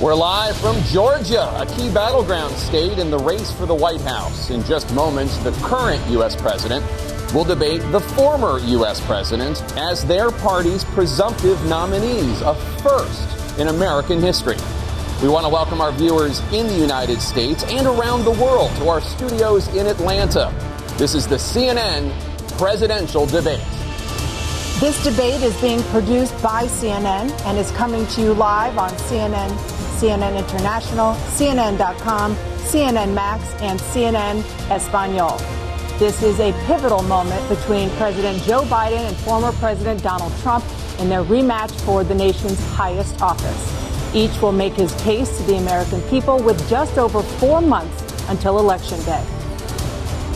We're live from Georgia, a key battleground state in the race for the White House. In just moments, the current U.S. president will debate the former U.S. president as their party's presumptive nominees, a first in American history. We want to welcome our viewers in the United States and around the world to our studios in Atlanta. This is the CNN presidential debate. This debate is being produced by CNN and is coming to you live on CNN, CNN International, CNN.com, CNN Max, and CNN Espanol. This is a pivotal moment between President Joe Biden and former President Donald Trump in their rematch for the nation's highest office. Each will make his case to the American people with just over 4 months until Election Day.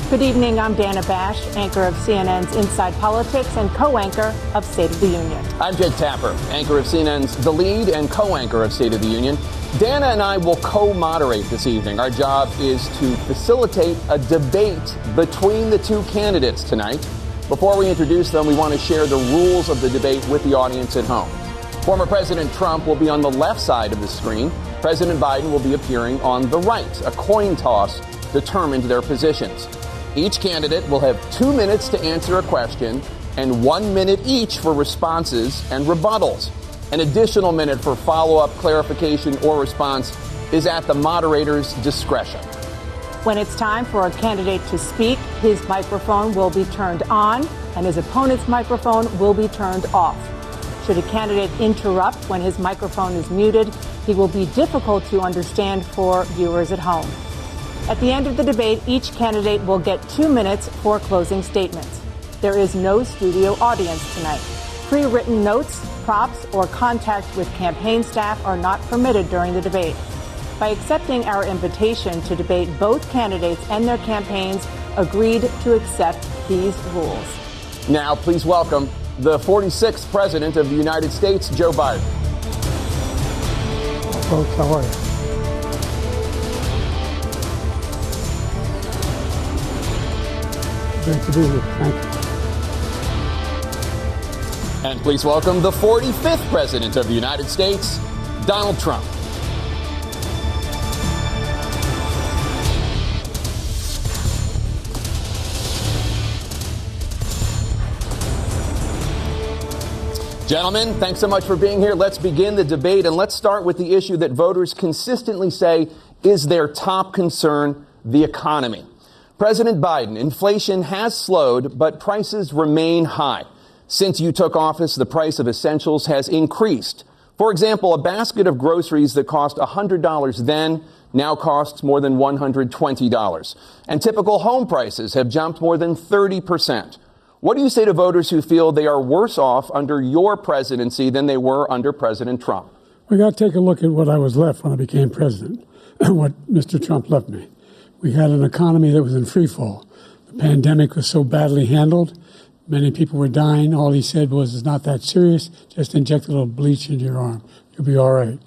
Good evening, I'm Dana Bash, anchor of CNN's Inside Politics and co-anchor of State of the Union. I'm Jake Tapper, anchor of CNN's The Lead and co-anchor of State of the Union. Dana and I will co-moderate this evening. Our job is to facilitate a debate between the two candidates tonight. Before we introduce them, we want to share the rules of the debate with the audience at home. Former President Trump will be on the left side of the screen. President Biden will be appearing on the right. A coin toss determined their positions. Each candidate will have 2 minutes to answer a question and 1 minute each for responses and rebuttals. An additional minute for follow-up, clarification, or response is at the moderator's discretion. When it's time for a candidate to speak, his microphone will be turned on and his opponent's microphone will be turned off. Should a candidate interrupt when his microphone is muted, he will be difficult to understand for viewers at home. At the end of the debate, each candidate will get 2 minutes for closing statements. There is no studio audience tonight. Pre-written notes, props, or contact with campaign staff are not permitted during the debate. By accepting our invitation to debate, both candidates and their campaigns agreed to accept these rules. Now, please welcome the 46th President of the United States, Joe Biden. Folks, how are you? Great to be here. Thank you. And please welcome the 45th President of the United States, Donald Trump. Gentlemen, thanks so much for being here. Let's begin the debate, and let's start with the issue that voters consistently say is their top concern, the economy. President Biden, inflation has slowed, but prices remain high. Since you took office, the price of essentials has increased. For example, a basket of groceries that cost $100 then now costs more than $120. And typical home prices have jumped more than 30%. What do you say to voters who feel they are worse off under your presidency than they were under President Trump? We got to take a look at what I was left when I became president, what Mr. Trump left me. We had an economy that was in free fall. The pandemic was so badly handled. Many people were dying. All he said was, it's not that serious. Just inject a little bleach into your arm. You'll be all right.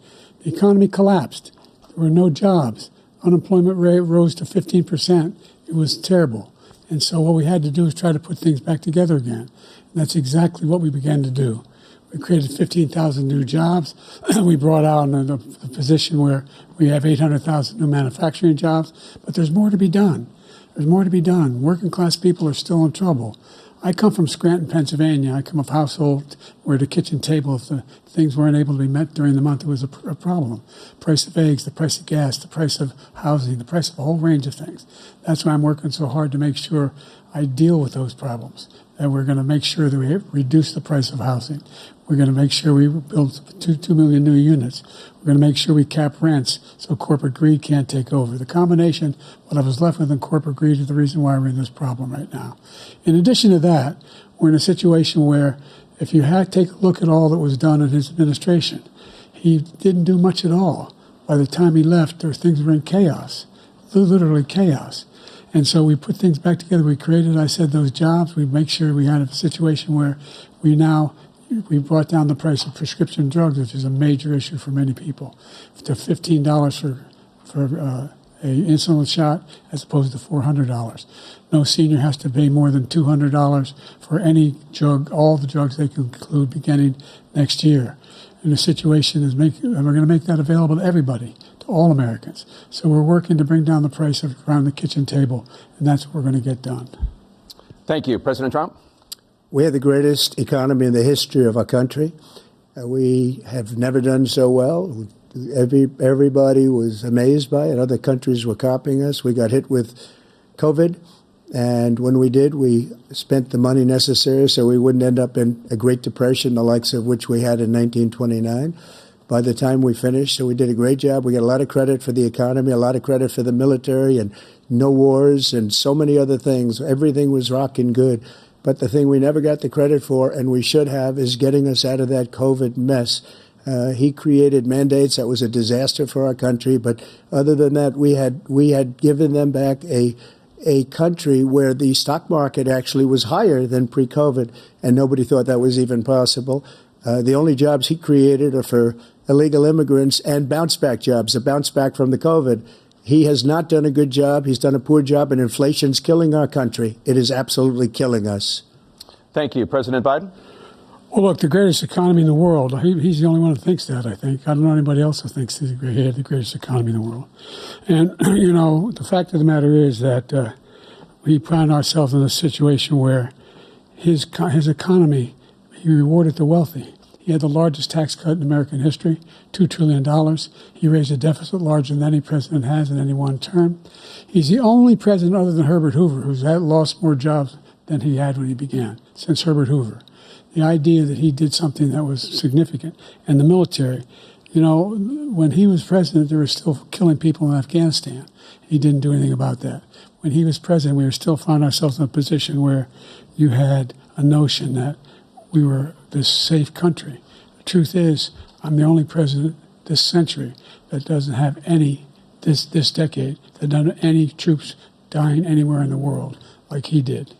The economy collapsed. There were no jobs. Unemployment rate rose to 15%. It was terrible. And so what we had to do is try to put things back together again. And that's exactly what we began to do. We created 15,000 new jobs. We brought out the position where we have 800,000 new manufacturing jobs. But there's more to be done. There's more to be done. Working class people are still in trouble. I come from Scranton, Pennsylvania. I come of a household where the kitchen table, if the things weren't able to be met during the month, it was a problem. Price of eggs, the price of gas, the price of housing, the price of a whole range of things. That's why I'm working so hard to make sure I deal with those problems. That we're going to make sure that we reduce the price of housing. We're going to make sure we build 2 million new units. We're going to make sure we cap rents so corporate greed can't take over. The combination, what I was left with in corporate greed, is the reason why we're in this problem right now. In addition to that, we're in a situation where if you take a look at all that was done in his administration, he didn't do much at all. By the time he left, things were in chaos, literally chaos. And so we put things back together. We created, I said, those jobs. We make sure we had a situation where we brought down the price of prescription drugs, which is a major issue for many people, to $15 for a insulin shot as opposed to $400. No senior has to pay more than $200 for any drug, all the drugs they can include beginning next year. in a situation and we're going to make that available to everybody, to all Americans. So we're working to bring down the price around the kitchen table, and that's what we're going to get done. Thank you. President Trump? We have the greatest economy in the history of our country. We have never done so well. Everybody was amazed by it. Other countries were copying us. We got hit with COVID. And when we did, we spent the money necessary so we wouldn't end up in a Great Depression, the likes of which we had in 1929. By the time we finished, so we did a great job. We got a lot of credit for the economy, a lot of credit for the military, and no wars and so many other things. Everything was rocking good. But the thing we never got the credit for, and we should have, is getting us out of that COVID mess. He created mandates that was a disaster for our country. But other than that, we had given them back a country where the stock market actually was higher than pre-COVID, and nobody thought that was even possible. The only jobs he created are for illegal immigrants and bounce-back jobs, a bounce-back from the COVID. He has not done a good job. He's done a poor job, and inflation's killing our country. It is absolutely killing us. Thank you. President Biden? Well, look, the greatest economy in the world, he's the only one who thinks that, I think. I don't know anybody else who thinks he had the greatest economy in the world. And, you know, the fact of the matter is that we find ourselves in a situation where his economy, he rewarded the wealthy. He had the largest tax cut in American history, $2 trillion. He raised a deficit larger than any president has in any one term. He's the only president other than Herbert Hoover who's lost more jobs than he had when he began, since Herbert Hoover. The idea that he did something that was significant. And the military, you know, when he was president, they were still killing people in Afghanistan. He didn't do anything about that. When he was president, we were still finding ourselves in a position where you had a notion that we were this safe country. The truth is, I'm the only president this century that doesn't have this decade, that doesn't have any troops dying anywhere in the world like he did.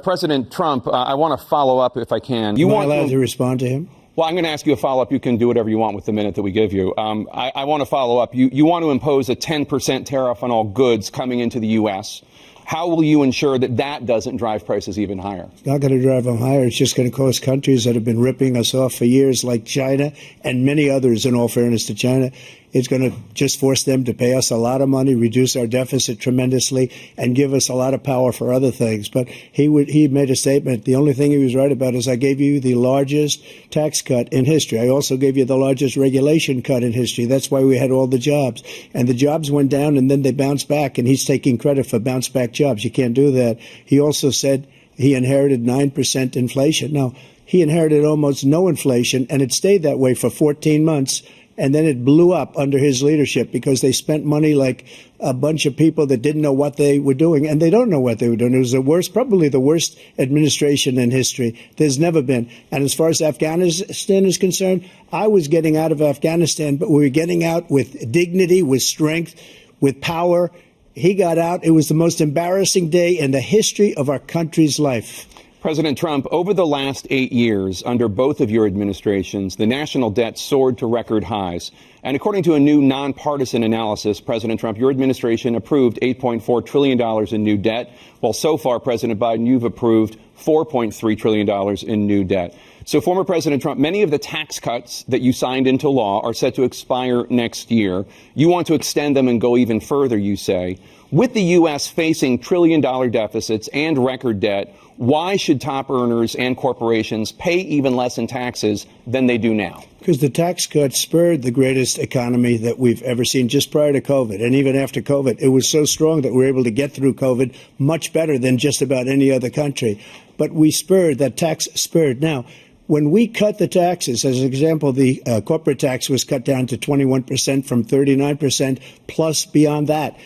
President Trump, I want to follow up if I can. Am I allowed to respond to him? Well, I'm going to ask you a follow-up. You can do whatever you want with the minute that we give you. I want to follow up. You want to impose a 10% tariff on all goods coming into the U.S. How will you ensure that that doesn't drive prices even higher? It's not going to drive them higher. It's just going to cost countries that have been ripping us off for years, like China and many others, in all fairness to China. It's going to just force them to pay us a lot of money, reduce our deficit tremendously, and give us a lot of power for other things. But he made a statement. The only thing he was right about is I gave you the largest tax cut in history. I also gave you the largest regulation cut in history. That's why we had all the jobs. And the jobs went down, and then they bounced back, and he's taking credit for bounce back jobs. You can't do that. He also said he inherited 9% inflation. Now, he inherited almost no inflation, and it stayed that way for 14 months. And then it blew up under his leadership because they spent money like a bunch of people that didn't know what they were doing. And they don't know what they were doing. It was the worst, probably the worst administration in history. There's never been. And as far as Afghanistan is concerned, I was getting out of Afghanistan, but we were getting out with dignity, with strength, with power. He got out. It was the most embarrassing day in the history of our country's life. President Trump, over the last 8 years, under both of your administrations, the national debt soared to record highs. And according to a new nonpartisan analysis, President Trump, your administration approved $8.4 trillion in new debt, while so far, President Biden, you've approved $4.3 trillion in new debt. So, former President Trump, many of the tax cuts that you signed into law are set to expire next year. You want to extend them and go even further, you say. With the U.S. facing trillion-dollar deficits and record debt, why should top earners and corporations pay even less in taxes than they do now? Because the tax cuts spurred the greatest economy that we've ever seen just prior to COVID. And even after COVID, it was so strong that we were able to get through COVID much better than just about any other country. But we spurred, that tax spurred. Now, when we cut the taxes, as an example, the corporate tax was cut down to 21% from 39%, plus beyond that.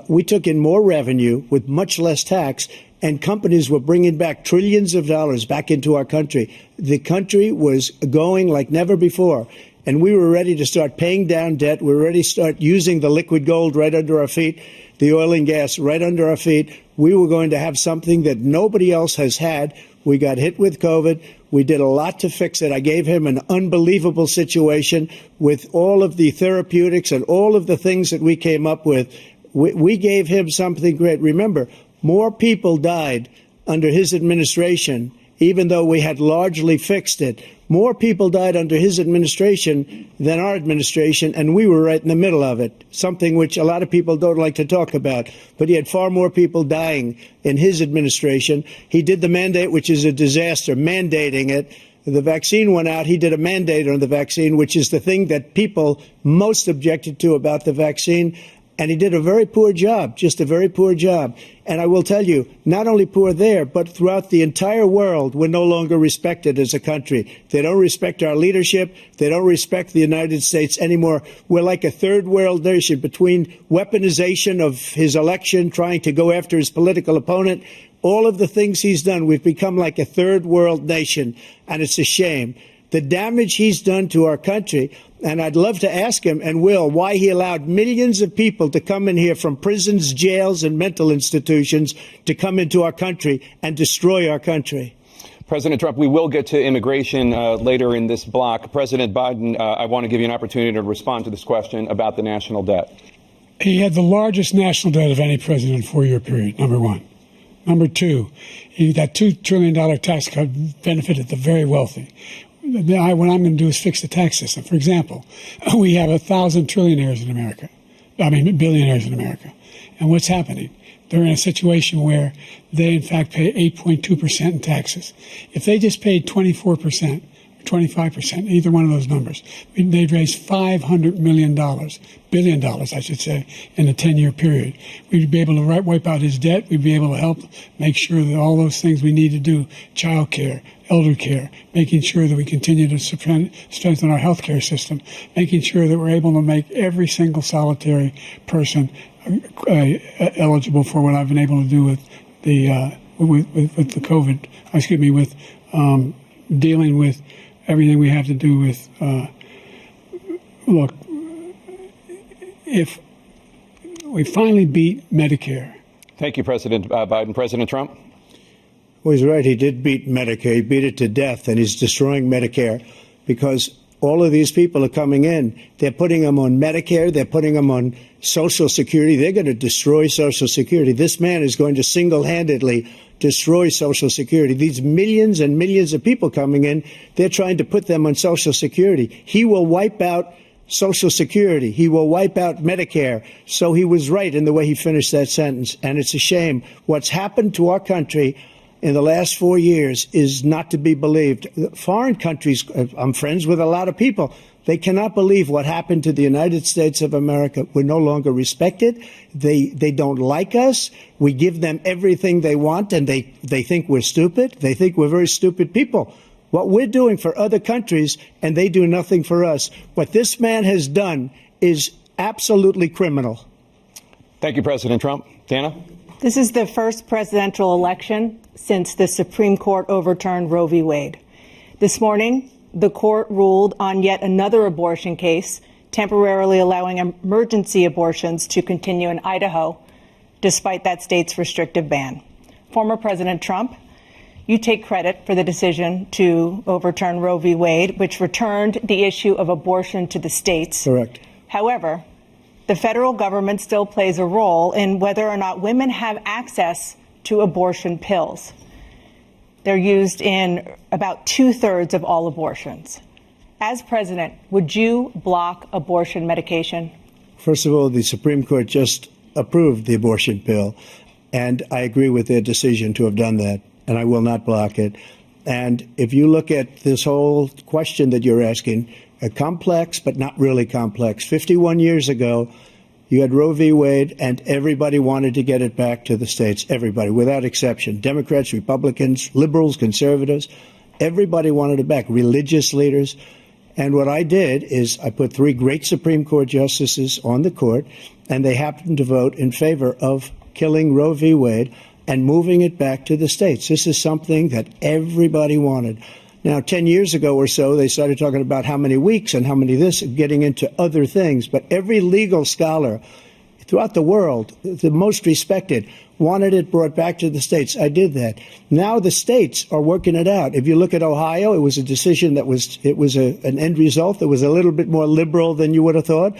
We took in more revenue with much less tax, and companies were bringing back trillions of dollars back into our country. The country was going like never before, and we were ready to start paying down debt. We were ready to start using the liquid gold right under our feet, the oil and gas right under our feet. We were going to have something that nobody else has had. We got hit with COVID. We did a lot to fix it. I gave him an unbelievable situation with all of the therapeutics and all of the things that we came up with. We gave him something great. Remember, more people died under his administration even though we had largely fixed it. More people died under his administration than our administration, and we were right in the middle of it, something which a lot of people don't like to talk about. But he had far more people dying in his administration. He did the mandate, which is a disaster, mandating it. The vaccine went out. He did a mandate on the vaccine, which is the thing that people most objected to about the vaccine. And he did a very poor job, just a very poor job. And I will tell you, not only poor there, but throughout the entire world, we're no longer respected as a country. They don't respect our leadership. They don't respect the United States anymore. We're like a third world nation between weaponization of his election, trying to go after his political opponent. All of the things he's done, we've become like a third world nation, and it's a shame. The damage he's done to our country, and I'd love to ask him, and will, why he allowed millions of people to come in here from prisons, jails, and mental institutions to come into our country and destroy our country. President Trump, we will get to immigration later in this block. President Biden, I want to give you an opportunity to respond to this question about the national debt. He had the largest national debt of any president in a 4-year period, number one. Number two, that $2 trillion tax cut benefited the very wealthy. What I'm going to do is fix the tax system. For example, we have 1,000 trillionaires in America. Billionaires in America. And what's happening? They're in a situation where they, in fact, pay 8.2% in taxes. If they just paid 24%, 25%, either one of those numbers, they'd raise $500 billion, I should say, in a 10-year period. We'd be able to wipe out his debt. We'd be able to help make sure that all those things we need to do, child care, elder care, making sure that we continue to strengthen our health care system, making sure that we're able to make every single solitary person eligible for what I've been able to do with the with the COVID, with dealing with everything we have to do with, look, if we finally beat Medicare. Thank you, President Biden. President Trump? Well, he's right. He did beat Medicare. He beat it to death, and he's destroying Medicare because all of these people are coming in. They're putting them on Medicare. They're putting them on Social Security. They're going to destroy Social Security. This man is going to single-handedly destroy Social Security. These millions and millions of people coming in, they're trying to put them on Social Security. He will wipe out Social Security. He will wipe out Medicare. So he was right in the way he finished that sentence. And it's a shame. What's happened to our country in the last 4 years is not to be believed. Foreign countries, I'm friends with a lot of people. They cannot believe what happened to the United States of America. We're no longer respected. They don't like us. We give them everything they want, and they think we're stupid. They think we're very stupid people. What we're doing for other countries, and they do nothing for us. What this man has done is absolutely criminal. Thank you, President Trump. Dana? This is the first presidential election since the Supreme Court overturned Roe v. Wade. This morning, the court ruled on yet another abortion case, temporarily allowing emergency abortions to continue in Idaho, despite that state's restrictive ban. Former President Trump, you take credit for the decision to overturn Roe v. Wade, which returned the issue of abortion to the states. Correct. However, the federal government still plays a role in whether or not women have access to abortion pills. They're used in about 2/3 of all abortions. As president, would you block abortion medication? First of all, the Supreme Court just approved the abortion pill, and I agree with their decision to have done that, and I will not block it. And if you look at this whole question that you're asking, complex but not really complex. 51 years ago, you had Roe v. Wade, and everybody wanted to get it back to the states. Everybody, without exception. Democrats, Republicans, liberals, conservatives. Everybody wanted it back. Religious leaders. And what I did is I put 3 great Supreme Court justices on the court, and they happened to vote in favor of killing Roe v. Wade and moving it back to the states. This is something that everybody wanted. Now, 10 years ago or so, they started talking about how many weeks and how many this, getting into other things. But every legal scholar throughout the world, the most respected, wanted it brought back to the states. I did that. Now the states are working it out. If you look at Ohio, it was a decision that was an end result that was a little bit more liberal than you would have thought.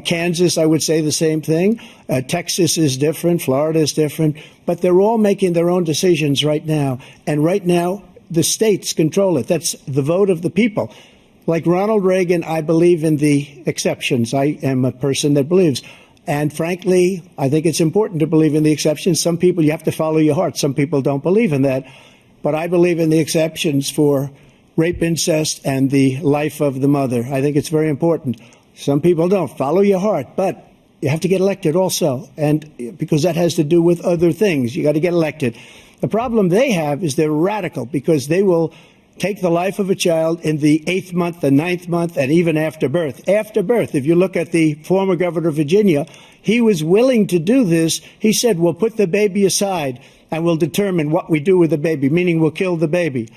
Kansas, I would say the same thing. Texas is different. Florida is different. But they're all making their own decisions right now. And right now, the states control it. That's the vote of the people. Like Ronald Reagan, I believe in the exceptions. I am a person that believes. And frankly, I think it's important to believe in the exceptions. Some people, you have to follow your heart. Some people don't believe in that. But I believe in the exceptions for rape, incest, and the life of the mother. I think it's very important. Some people don't. Follow your heart. But you have to get elected also. And because that has to do with other things. You got to get elected. The problem they have is they're radical because they will take the life of a child in the 8th month, the 9th month, and even after birth. After birth, if you look at the former governor of Virginia, he was willing to do this. He said, we'll put the baby aside and we'll determine what we do with the baby, meaning we'll kill the baby.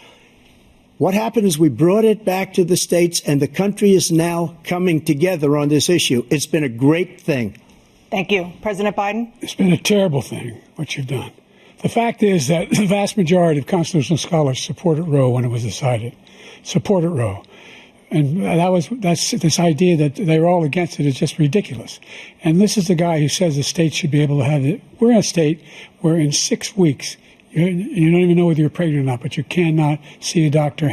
What happened is we brought it back to the states, and the country is now coming together on this issue. It's been a great thing. Thank you. President Biden? It's been a terrible thing, what you've done. The fact is that the vast majority of constitutional scholars supported Roe when it was decided. Supported Roe. And that's this idea that they're all against it is just ridiculous. And this is the guy who says the state should be able to have it. We're in a state where in 6 weeks, you don't even know whether you're pregnant or not, but you cannot see a doctor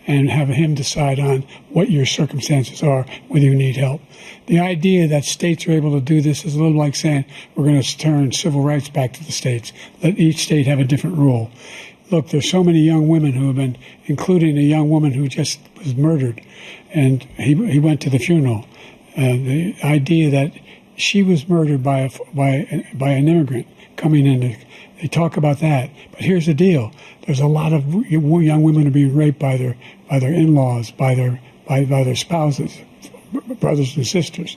and have him decide on what your circumstances are, whether you need help. The idea that states are able to do this is a little like saying we're going to turn civil rights back to the states, let each state have a different rule. Look, there's so many young women who have been, including a young woman who just was murdered, and he went to the funeral. The idea that she was murdered by an immigrant coming in, they talk about that. But here's the deal: there's a lot of young women who are being raped by their in-laws, by their spouses, brothers and sisters,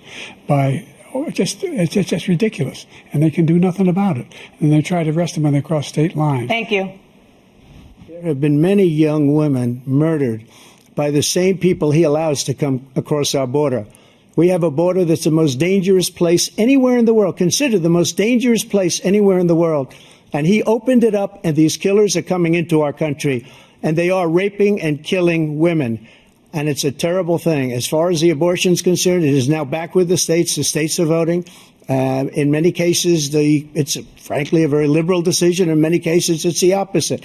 it's just ridiculous, and they can do nothing about it. And they try to arrest them when they cross state lines. Thank you. There have been many young women murdered by the same people he allows to come across our border. We have a border that's the most dangerous place anywhere in the world, considered the most dangerous place anywhere in the world. And he opened it up, and these killers are coming into our country, and they are raping and killing women. And it's a terrible thing. As far as the abortion is concerned, it is now back with the states. The states are voting. In many cases, it's frankly a very liberal decision. In many cases, it's the opposite.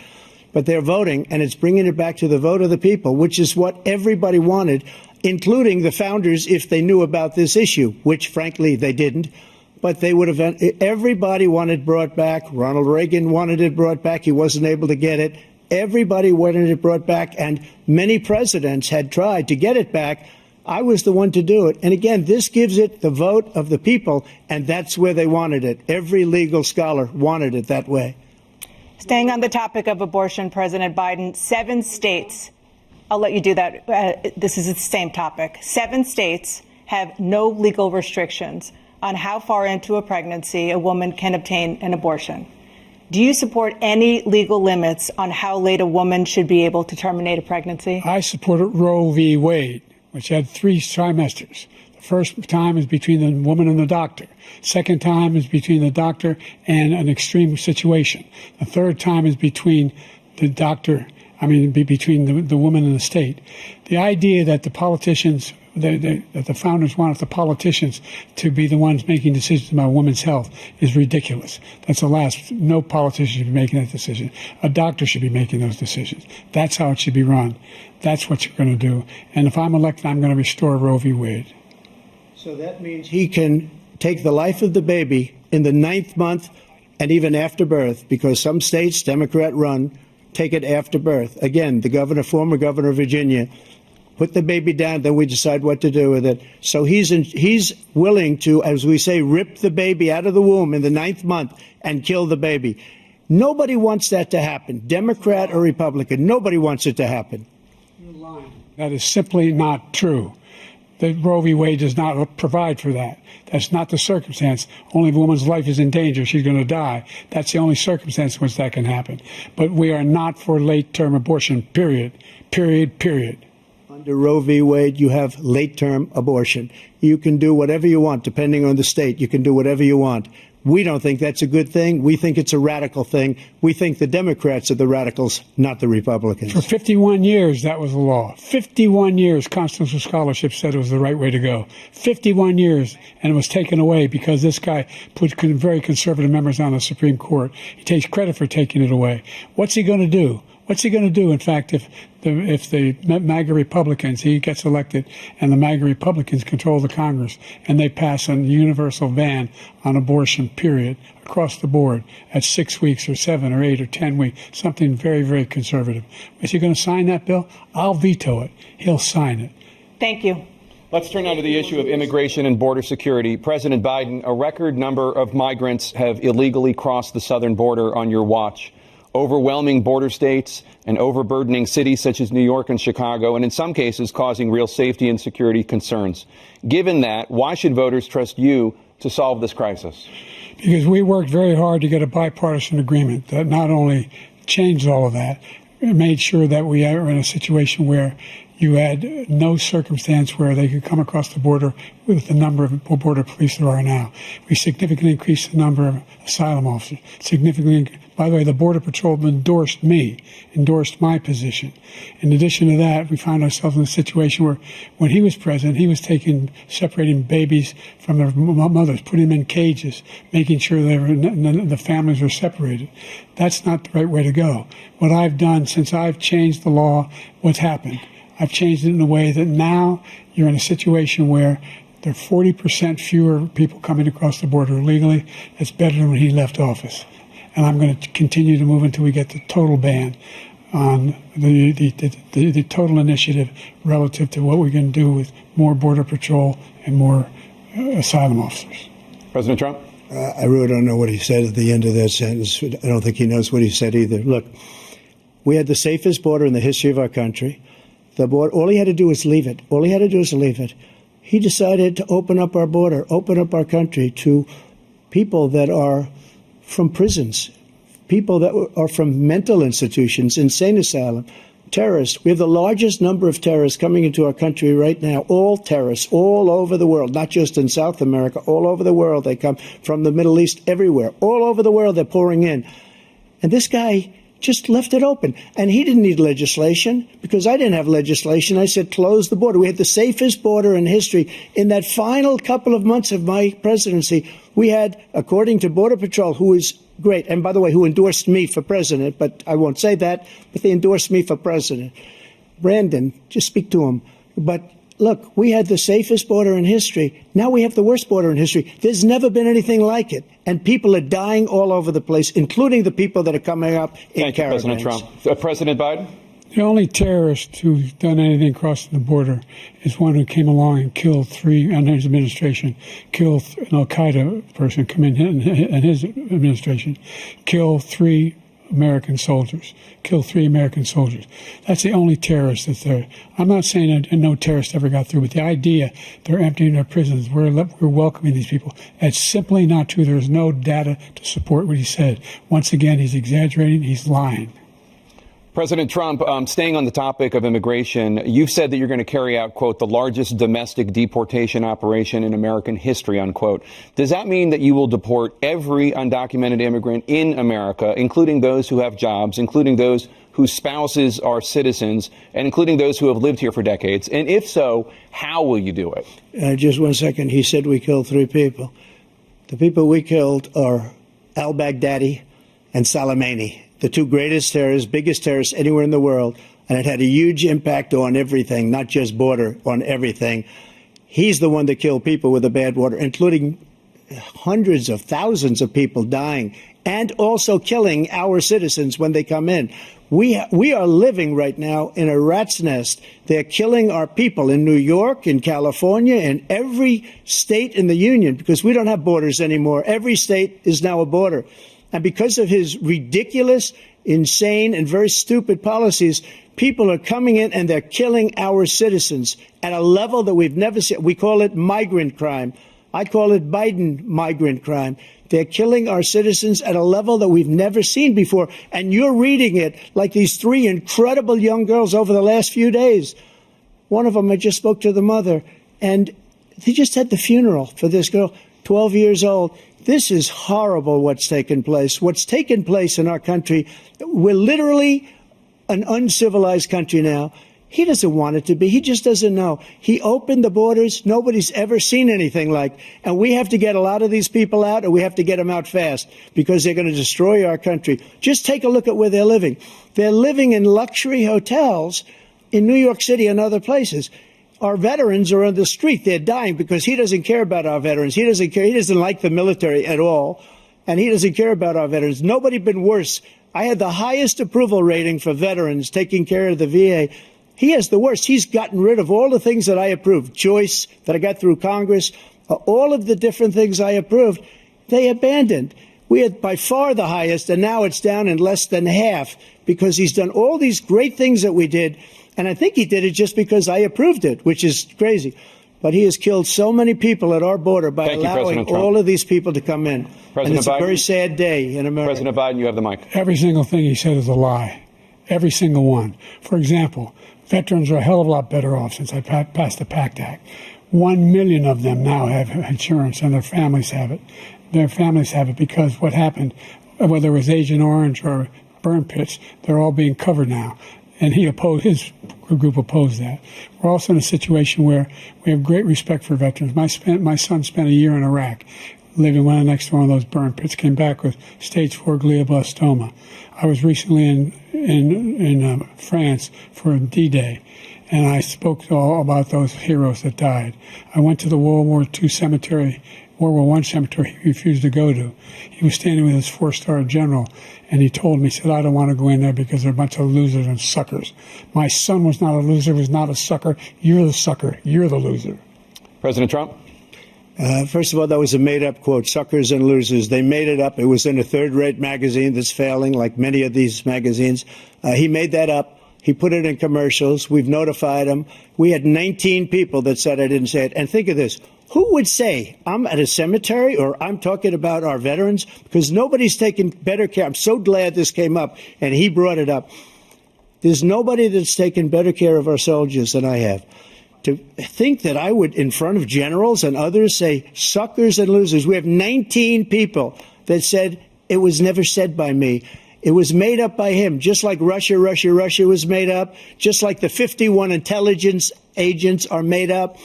But they're voting, and it's bringing it back to the vote of the people, which is what everybody wanted, including the founders, if they knew about this issue, which, frankly, they didn't. But they would have. Everybody wanted it brought back. Ronald Reagan wanted it brought back. He wasn't able to get it. Everybody wanted it brought back, and many presidents had tried to get it back. I was the one to do it. And again, this gives it the vote of the people, and that's where they wanted it. Every legal scholar wanted it that way. Staying on the topic of abortion, President Biden, 7 states, I'll let you do that. This is the same topic. 7 states have no legal restrictions on how far into a pregnancy a woman can obtain an abortion. Do you support any legal limits on how late a woman should be able to terminate a pregnancy? I supported Roe v. Wade, which had 3 trimesters. The first time is between the woman and the doctor. Second time is between the doctor and an extreme situation. The third time is between the doctor, between the woman and the state. The idea that the politicians, that the founders wanted the politicians to be the ones making decisions about women's health is ridiculous. That's the last. No politician should be making that decision. A doctor should be making those decisions. That's how it should be run. That's what you're going to do. And if I'm elected, I'm going to restore Roe v. Wade. So that means he can take the life of the baby in the 9th month and even after birth, because some states, Democrat run, take it after birth. Again, the former governor of Virginia, put the baby down, then we decide what to do with it. So he's willing to, as we say, rip the baby out of the womb in the 9th month and kill the baby. Nobody wants that to happen, Democrat or Republican. Nobody wants it to happen. You're lying. That is simply not true. The Roe v. Wade does not provide for that. That's not the circumstance. Only if a woman's life is in danger, she's going to die. That's the only circumstance in which that can happen. But we are not for late-term abortion, period. Period, period. Under Roe v. Wade, you have late-term abortion. You can do whatever you want, depending on the state. You can do whatever you want. We don't think that's a good thing. We think it's a radical thing. We think the Democrats are the radicals, not the Republicans. For 51 years, that was the law. 51 years, constitutional scholarship said it was the right way to go. 51 years, and it was taken away because this guy put very conservative members on the Supreme Court. He takes credit for taking it away. What's he going to do? What's he going to do? In fact, if the MAGA Republicans, he gets elected, and the MAGA Republicans control the Congress, and they pass a universal ban on abortion, period, across the board at 6 weeks or 7 or 8 or 10 weeks, something very, very conservative. Is he going to sign that bill? I'll veto it. He'll sign it. Thank you. Let's turn now to the issue of immigration and border security. President Biden, a record number of migrants have illegally crossed the southern border on your watch. Overwhelming border states and overburdening cities such as New York and Chicago, and in some cases causing real safety and security concerns. Given that, why should voters trust you to solve this crisis? Because we worked very hard to get a bipartisan agreement that not only changed all of that, it made sure that we are in a situation where you had no circumstance where they could come across the border with the number of border police there are now. We significantly increased the number of asylum officers. By the way, the Border Patrol endorsed my position. In addition to that, we found ourselves in a situation where when he was president, he was separating babies from their mothers, putting them in cages, making sure the families were separated. That's not the right way to go. What I've done since I've changed the law, what's happened? I've changed it in a way that now you're in a situation where there are 40% fewer people coming across the border illegally. That's better than when he left office. And I'm going to continue to move until we get the total ban on the total initiative relative to what we're going to do with more Border Patrol and more asylum officers. President Trump? I really don't know what he said at the end of that sentence. I don't think he knows what he said either. Look, we had the safest border in the history of our country. The border, all he had to do was leave it. All he had to do was leave it. He decided to open up our border, open up our country to people that are from prisons, people that are from mental institutions, insane asylum, terrorists. We have the largest number of terrorists coming into our country right now, all terrorists, all over the world, not just in South America, all over the world. They come from the Middle East, everywhere. All over the world, they're pouring in. And this guy just left it open. And he didn't need legislation because I didn't have legislation. I said, close the border. We had the safest border in history. In that final couple of months of my presidency, we had, according to Border Patrol, who is great, and by the way, who endorsed me for president, but I won't say that, but they endorsed me for president. Brandon, just speak to him. But look, we had the safest border in history. Now we have the worst border in history. There's never been anything like it. And people are dying all over the place, including the people that are coming up in caravans. Thank you, President Trump. President Biden? The only terrorist who's done anything crossing the border is one who came along and killed under his administration, killed an Al-Qaeda person come in his administration, killed 3 American soldiers. That's the only terrorist that's there. I'm not saying that no terrorist ever got through, but the idea they're emptying their prisons, we're welcoming these people, that's simply not true. There's no data to support what he said. Once again, he's exaggerating, he's lying. President Trump, staying on the topic of immigration, you've said that you're going to carry out, quote, the largest domestic deportation operation in American history, unquote. Does that mean that you will deport every undocumented immigrant in America, including those who have jobs, including those whose spouses are citizens, and including those who have lived here for decades? And if so, how will you do it? Just 1 second. He said we killed 3 people. The people we killed are al-Baghdadi and Soleimani, the 2 greatest terrorists, biggest terrorists anywhere in the world. And it had a huge impact on everything, not just border, on everything. He's the one that killed people with the bad water, including hundreds of thousands of people dying and also killing our citizens when they come in. We are living right now in a rat's nest. They're killing our people in New York, in California, in every state in the union because we don't have borders anymore. Every state is now a border. And because of his ridiculous, insane, and very stupid policies, people are coming in and they're killing our citizens at a level that we've never seen. We call it migrant crime. I call it Biden migrant crime. They're killing our citizens at a level that we've never seen before. And you're reading it like these 3 incredible young girls over the last few days. One of them, I just spoke to the mother, and they just had the funeral for this girl, 12 years old. This is horrible what's taken place. What's taken place in our country, we're literally an uncivilized country now. He doesn't want it to be. He just doesn't know. He opened the borders. Nobody's ever seen anything like. And we have to get a lot of these people out, and we have to get them out fast because they're going to destroy our country. Just take a look at where they're living. They're living in luxury hotels in New York City and other places. Our veterans are on the street. They're dying because he doesn't care about our veterans. He doesn't care. He doesn't like the military at all. And he doesn't care about our veterans. Nobody been worse. I had the highest approval rating for veterans taking care of the VA. He has the worst. He's gotten rid of all the things that I approved. Choice that I got through Congress, all of the different things I approved, they abandoned. We had by far the highest, and now it's down in less than half because he's done all these great things that we did. And I think he did it just because I approved it, which is crazy. But he has killed so many people at our border by allowing all of these people to come in. And it's a very sad day in America. President Biden, you have the mic. Every single thing he said is a lie. Every single one. For example, veterans are a hell of a lot better off since I passed the PACT Act. 1 million of them now have insurance, and their families have it. Their families have it because what happened, whether it was Agent Orange or burn pits, they're all being covered now. And his group opposed that. We're also in a situation where we have great respect for veterans. My son spent a year in Iraq, living right next to one of those burn pits, came back with stage 4 glioblastoma. I was recently in France for D-Day, and I spoke all about those heroes that died. I went to the World War I cemetery he refused to go to. He was standing with his 4-star general, and he told me, he said, I don't want to go in there because they're a bunch of losers and suckers. My son was not a loser, was not a sucker. You're the sucker. You're the loser. President Trump? First of all, that was a made-up quote, suckers and losers. They made it up. It was in a third-rate magazine that's failing, like many of these magazines. He made that up. He put it in commercials. We've notified him. We had 19 people that said I didn't say it. And think of this. Who would say I'm at a cemetery or I'm talking about our veterans? Because nobody's taken better care. I'm so glad this came up, and he brought it up. There's nobody that's taken better care of our soldiers than I have. To think that I would, in front of generals and others, say suckers and losers. We have 19 people that said it was never said by me. It was made up by him, just like Russia was made up, just like the 51 intelligence agents are made up,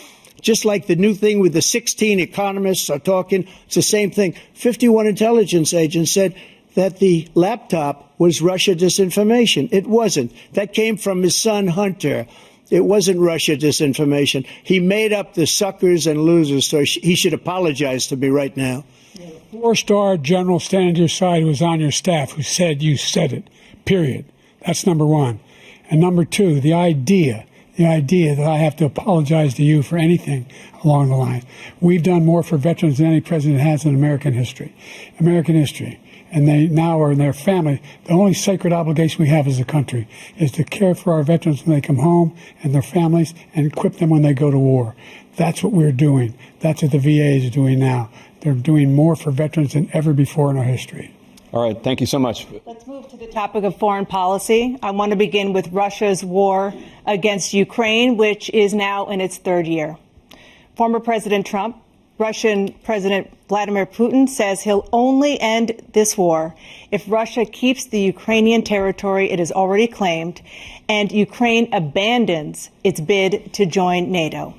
just like the new thing with the 16 economists are talking. It's the same thing. 51 intelligence agents said that the laptop was Russia disinformation. It wasn't. That came from his son, Hunter. It wasn't Russia disinformation. He made up the suckers and losers, so he should apologize to me right now. 4-star general standing to your side who was on your staff who said you said it, period. That's number one. And number two, the idea that I have to apologize to you for anything along the line. We've done more for veterans than any president has in American history. And they now are in their family. The only sacred obligation we have as a country is to care for our veterans when they come home and their families and equip them when they go to war. That's what we're doing. That's what the VA is doing now. They're doing more for veterans than ever before in our history. All right. Thank you so much. Let's move to the topic of foreign policy. I want to begin with Russia's war against Ukraine, which is now in its third year. Former President Trump, Russian President Vladimir Putin says he'll only end this war if Russia keeps the Ukrainian territory it has already claimed and Ukraine abandons its bid to join NATO.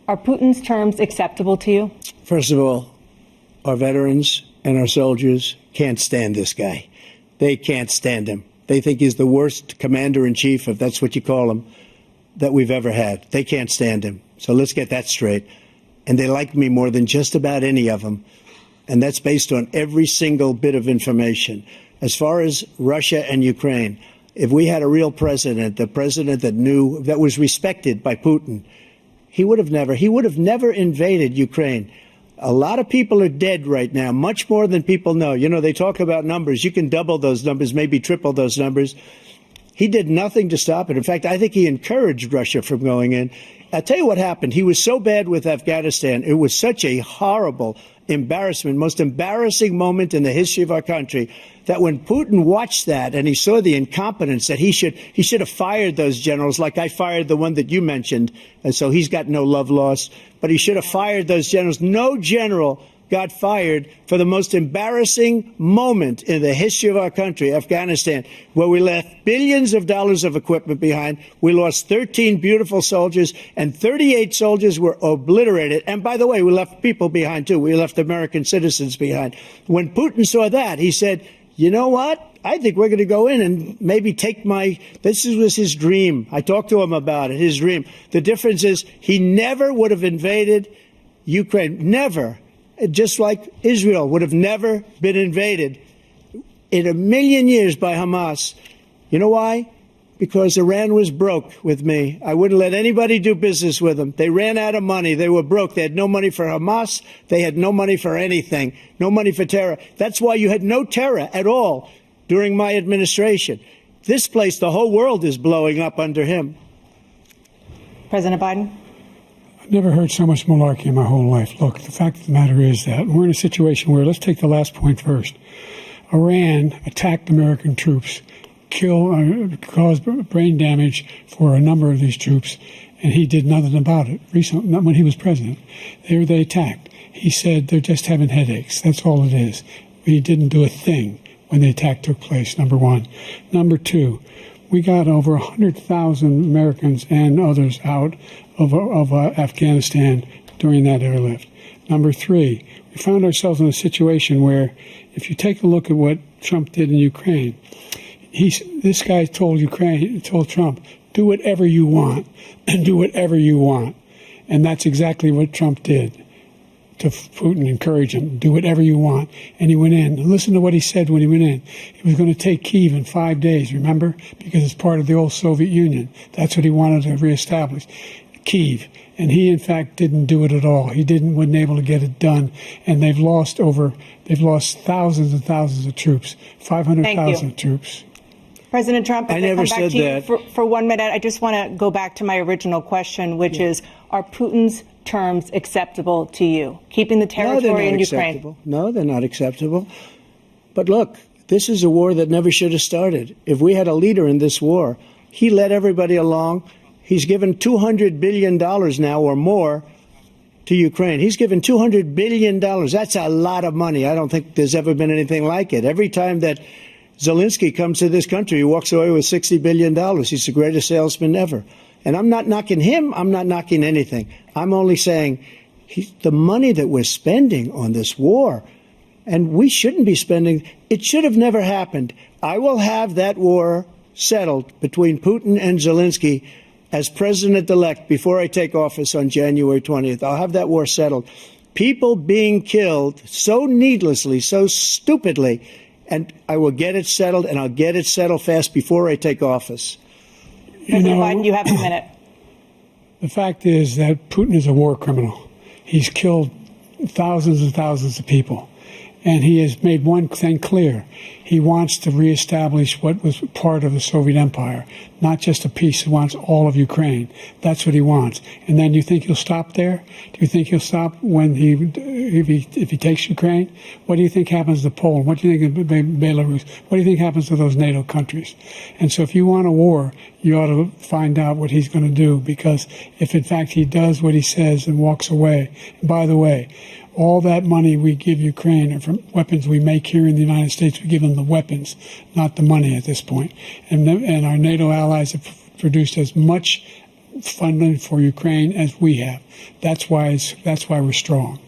Are Putin's terms acceptable to you? First of all, our veterans and our soldiers can't stand this guy. They can't stand him. They think he's the worst commander-in-chief, if that's what you call him, that we've ever had. They can't stand him. So let's get that straight. And they like me more than just about any of them. And that's based on every single bit of information. As far as Russia and Ukraine, if we had a real president, the president that knew, that was respected by Putin, he would have never invaded Ukraine. A lot of people are dead right now, much more than people know. You know, they talk about numbers. You can double those numbers, maybe triple those numbers. He did nothing to stop it. In fact, I think he encouraged Russia from going in. I'll tell you what happened. He was so bad with Afghanistan. It was such a horrible embarrassment, most embarrassing moment in the history of our country, that when Putin watched that and he saw the incompetence, that he should have fired those generals, like I fired the one that you mentioned. And so he's got no love lost, but he should have fired those generals. No general got fired for the most embarrassing moment in the history of our country, Afghanistan, where we left billions of dollars of equipment behind. We lost 13 beautiful soldiers, and 38 soldiers were obliterated. And by the way, we left people behind, too. We left American citizens behind. When Putin saw that, he said, you know what? I think we're going to go in and maybe take this was his dream. I talked to him about it, his dream. The difference is he never would have invaded Ukraine. Never. Just like Israel would have never been invaded in a million years by Hamas. You know why? Because Iran was broke with me. I wouldn't let anybody do business with them. They ran out of money. They were broke. They had no money for Hamas. They had no money for anything. No money for terror. That's why you had no terror at all during my administration. This place, the whole world is blowing up under him. President Biden? I've never heard so much malarkey in my whole life. Look, the fact of the matter is that we're in a situation where, let's take the last point first. Iran attacked American troops, caused brain damage for a number of these troops, and he did nothing about it. Recently, not when he was president. They attacked. He said they're just having headaches. That's all it is. He didn't do a thing when the attack took place, number one. Number two, we got over 100,000 Americans and others out of Afghanistan during that airlift. Number three, we found ourselves in a situation where, if you take a look at what Trump did in Ukraine, this guy told Trump, do whatever you want, and do whatever you want. And that's exactly what Trump did to Putin, encourage him, do whatever you want. And he went in. And listen to what he said when he went in. He was going to take Kyiv in 5 days, remember? Because it's part of the old Soviet Union. That's what he wanted to reestablish. Kyiv. And he, in fact, didn't do it at all. He wasn't able to get it done. And they've lost thousands and thousands of troops, 500,000 troops. President Trump, I never said that. For 1 minute, I just want to go back to my original question, which is, are Putin's terms acceptable to you? Keeping the territory in Ukraine? No, they're not acceptable. But look, this is a war that never should have started. If we had a leader in this war, he led everybody along. He's given $200 billion now or more to Ukraine. He's given $200 billion. That's a lot of money. I don't think there's ever been anything like it. Every time that Zelensky comes to this country, he walks away with $60 billion. He's the greatest salesman ever. And I'm not knocking him. I'm not knocking anything. I'm only saying the money that we're spending on this war, and we shouldn't be spending, it should have never happened. I will have that war settled between Putin and Zelensky as president-elect before I take office on January 20th. I'll have that war settled. People being killed so needlessly, so stupidly, and I will get it settled, and I'll get it settled fast before I take office. President Biden, you have a minute. The fact is that Putin is a war criminal. He's killed thousands and thousands of people. And he has made one thing clear. He wants to reestablish what was part of the Soviet Empire, not just a piece. He wants all of Ukraine. That's what he wants. And then you think he'll stop there? Do you think he'll stop when if he takes Ukraine? What do you think happens to Poland? What do you think of Belarus? What do you think happens to those NATO countries? And so if you want a war, you ought to find out what he's going to do, because if in fact he does what he says and walks away, and by the way, all that money we give Ukraine are from weapons we make here in the United States. We give them the weapons, not the money at this point. And our NATO allies have produced as much funding for Ukraine as we have. That's why we're strong.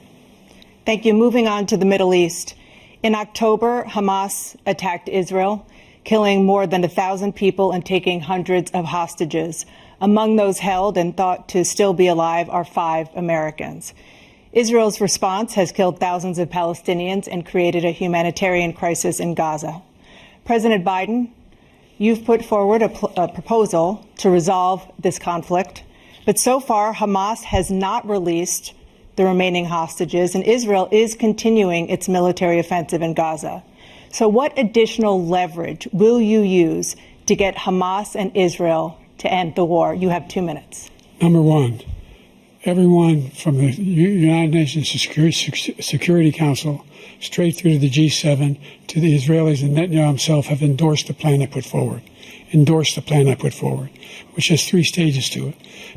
Thank you. Moving on to the Middle East. In October, Hamas attacked Israel, killing more than 1,000 people and taking hundreds of hostages. Among those held and thought to still be alive are 5 Americans. Israel's response has killed thousands of Palestinians and created a humanitarian crisis in Gaza. President Biden, you've put forward a proposal to resolve this conflict, but so far Hamas has not released the remaining hostages, and Israel is continuing its military offensive in Gaza. So what additional leverage will you use to get Hamas and Israel to end the war? You have 2 minutes. Number one, everyone from the United Nations Security Council straight through to the G7 to the Israelis and Netanyahu himself have endorsed the plan I put forward, which has 3 stages to it.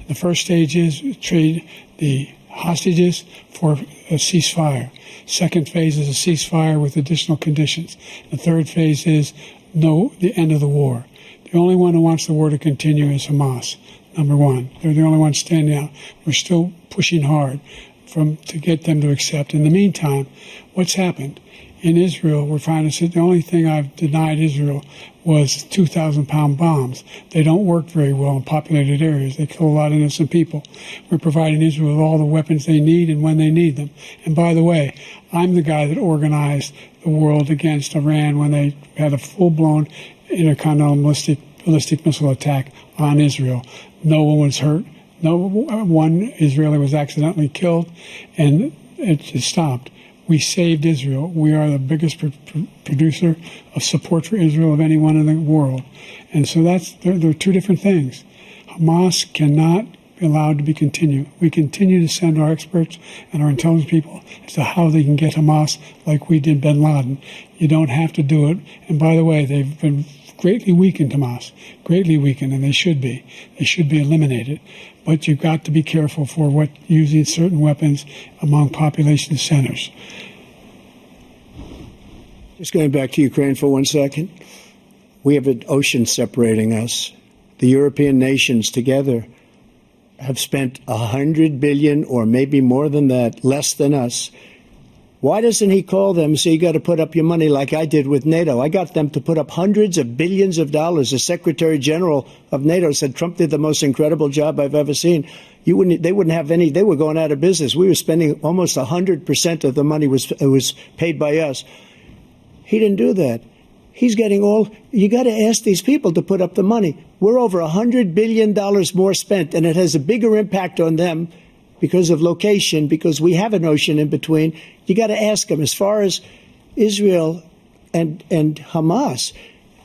The first stage is trade the hostages for a ceasefire. Second phase is a ceasefire with additional conditions. The third phase is the end of the war. The only one who wants the war to continue is Hamas, number one. They're the only ones standing out. We're still pushing hard to get them to accept. In the meantime, what's happened? In Israel, we're finding that the only thing I've denied Israel was 2,000-pound bombs. They don't work very well in populated areas. They kill a lot of innocent people. We're providing Israel with all the weapons they need and when they need them. And by the way, I'm the guy that organized the world against Iran when they had a full-blown intercontinental ballistic missile attack on Israel. No one was hurt. No one Israeli was accidentally killed, and it just stopped. We saved Israel. We are the biggest producer of support for Israel of anyone in the world. And so there are two different things. Hamas cannot be allowed to be continued. We continue to send our experts and our intelligence people as to how they can get Hamas like we did bin Laden. You don't have to do it. And by the way, they've been greatly weakened, Hamas, greatly weakened, and they should be. They should be eliminated. But you've got to be careful for using certain weapons among population centers. Just going back to Ukraine for 1 second. We have an ocean separating us. The European nations together have spent $100 billion or maybe more than that, less than us. Why doesn't he call them and say, you got to put up your money like I did with NATO? I got them to put up hundreds of billions of dollars. The Secretary General of NATO said Trump did the most incredible job I've ever seen. They wouldn't have any. They were going out of business. We were spending almost 100% of the money was paid by us. He didn't do that. He's getting all. You got to ask these people to put up the money. We're over $100 billion more spent, and it has a bigger impact on them because of location, because we have an ocean in between. You got to ask them. As far as Israel and Hamas,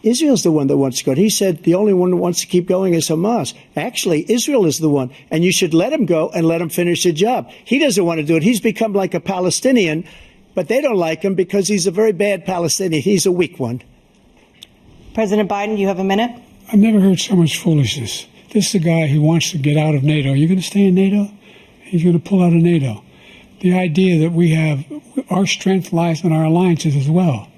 Israel's the one that wants to go. He said the only one that wants to keep going is Hamas. Actually, Israel is the one, and you should let him go and let him finish the job. He doesn't want to do it. He's become like a Palestinian, but they don't like him because he's a very bad Palestinian. He's a weak one. President Biden, you have a minute. I've never heard so much foolishness. This is a guy who wants to get out of NATO. Are you going to stay in NATO? He's going to pull out of NATO. The idea that we have, our strength lies in our alliances as well.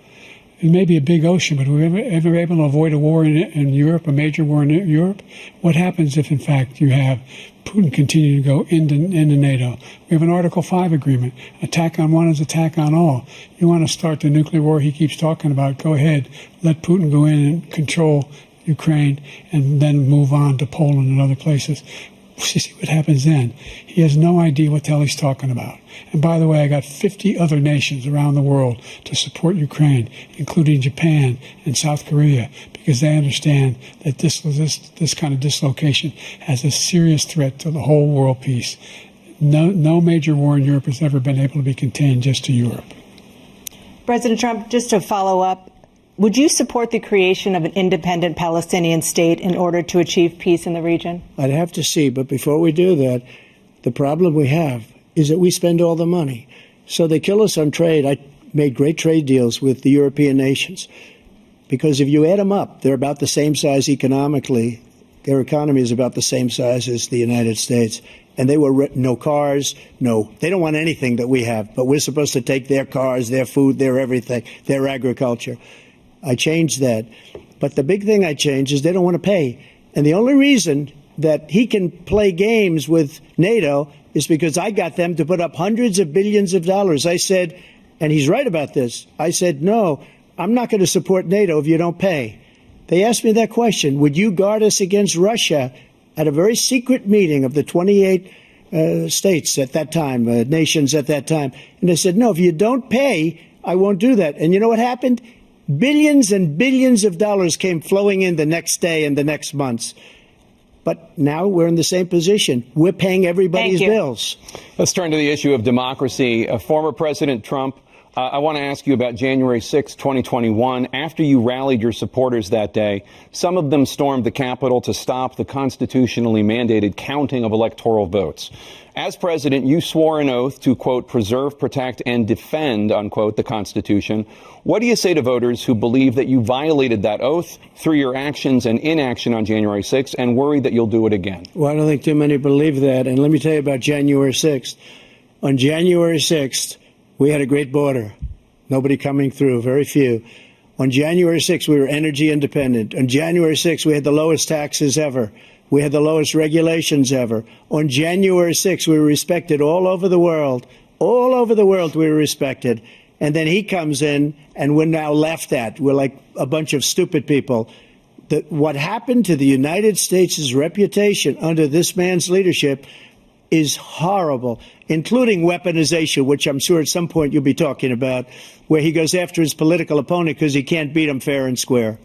It may be a big ocean, but we're ever able to avoid a war in Europe, a major war in Europe? What happens if, in fact, you have Putin continue to go into NATO? We have an Article 5 agreement. Attack on one is attack on all. You want to start the nuclear war he keeps talking about, go ahead. Let Putin go in and control Ukraine and then move on to Poland and other places. See what happens then. He has no idea what the hell he's talking about. And by the way, I got 50 other nations around the world to support Ukraine, including Japan and South Korea, because they understand that this kind of dislocation has a serious threat to the whole world peace. No major war in Europe has ever been able to be contained just to Europe. President Trump, just to follow up, would you support the creation of an independent Palestinian state in order to achieve peace in the region? I'd have to see, but before we do that, the problem we have is that we spend all the money. So they kill us on trade. I made great trade deals with the European nations because if you add them up, they're about the same size economically. Their economy is about the same size as the United States. And they were no cars, they don't want anything that we have, but we're supposed to take their cars, their food, their everything, their agriculture. I changed that. But the big thing I changed is they don't want to pay. And the only reason that he can play games with NATO is because I got them to put up hundreds of billions of dollars. I said, and he's right about this, I said, no, I'm not going to support NATO if you don't pay. They asked me that question, would you guard us against Russia at a very secret meeting of the 28 states at that time, nations at that time? And I said, no, if you don't pay, I won't do that. And you know what happened? Billions and billions of dollars came flowing in the next day and the next months. But now we're in the same position. We're paying everybody's bills. Let's turn to the issue of democracy. Former President Trump, I want to ask you about January 6, 2021. After you rallied your supporters that day, some of them stormed the Capitol to stop the constitutionally mandated counting of electoral votes. As president, you swore an oath to, quote, preserve, protect, and defend, unquote, the Constitution. What do you say to voters who believe that you violated that oath through your actions and inaction on January 6th and worry that you'll do it again? Well, I don't think too many believe that. And let me tell you about January 6th. On January 6th, we had a great border. Nobody coming through, very few. On January 6th, we were energy independent. On January 6th, we had the lowest taxes ever. We had the lowest regulations ever. On January 6th, we were respected all over the world. All over the world, we were respected. And then he comes in, and we're now laughed at. We're like a bunch of stupid people. What happened to the United States' reputation under this man's leadership is horrible, including weaponization, which I'm sure at some point you'll be talking about, where he goes after his political opponent because he can't beat him fair and square.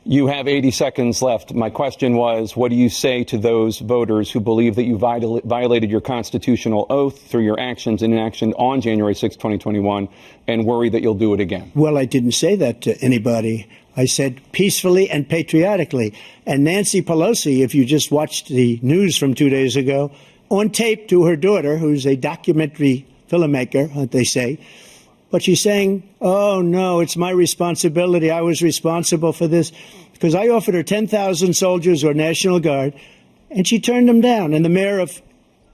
You have 80 seconds left. My question was, what do you say to those voters who believe that you violated your constitutional oath through your actions and inaction on January 6, 2021, and worry that you'll do it again? Well, I didn't say that to anybody. I said peacefully and patriotically. And Nancy Pelosi, if you just watched the news from 2 days ago, on tape to her daughter, who's a documentary filmmaker, they say, but she's saying, oh, no, it's my responsibility. I was responsible for this because I offered her 10,000 soldiers or National Guard, and she turned them down. And the mayor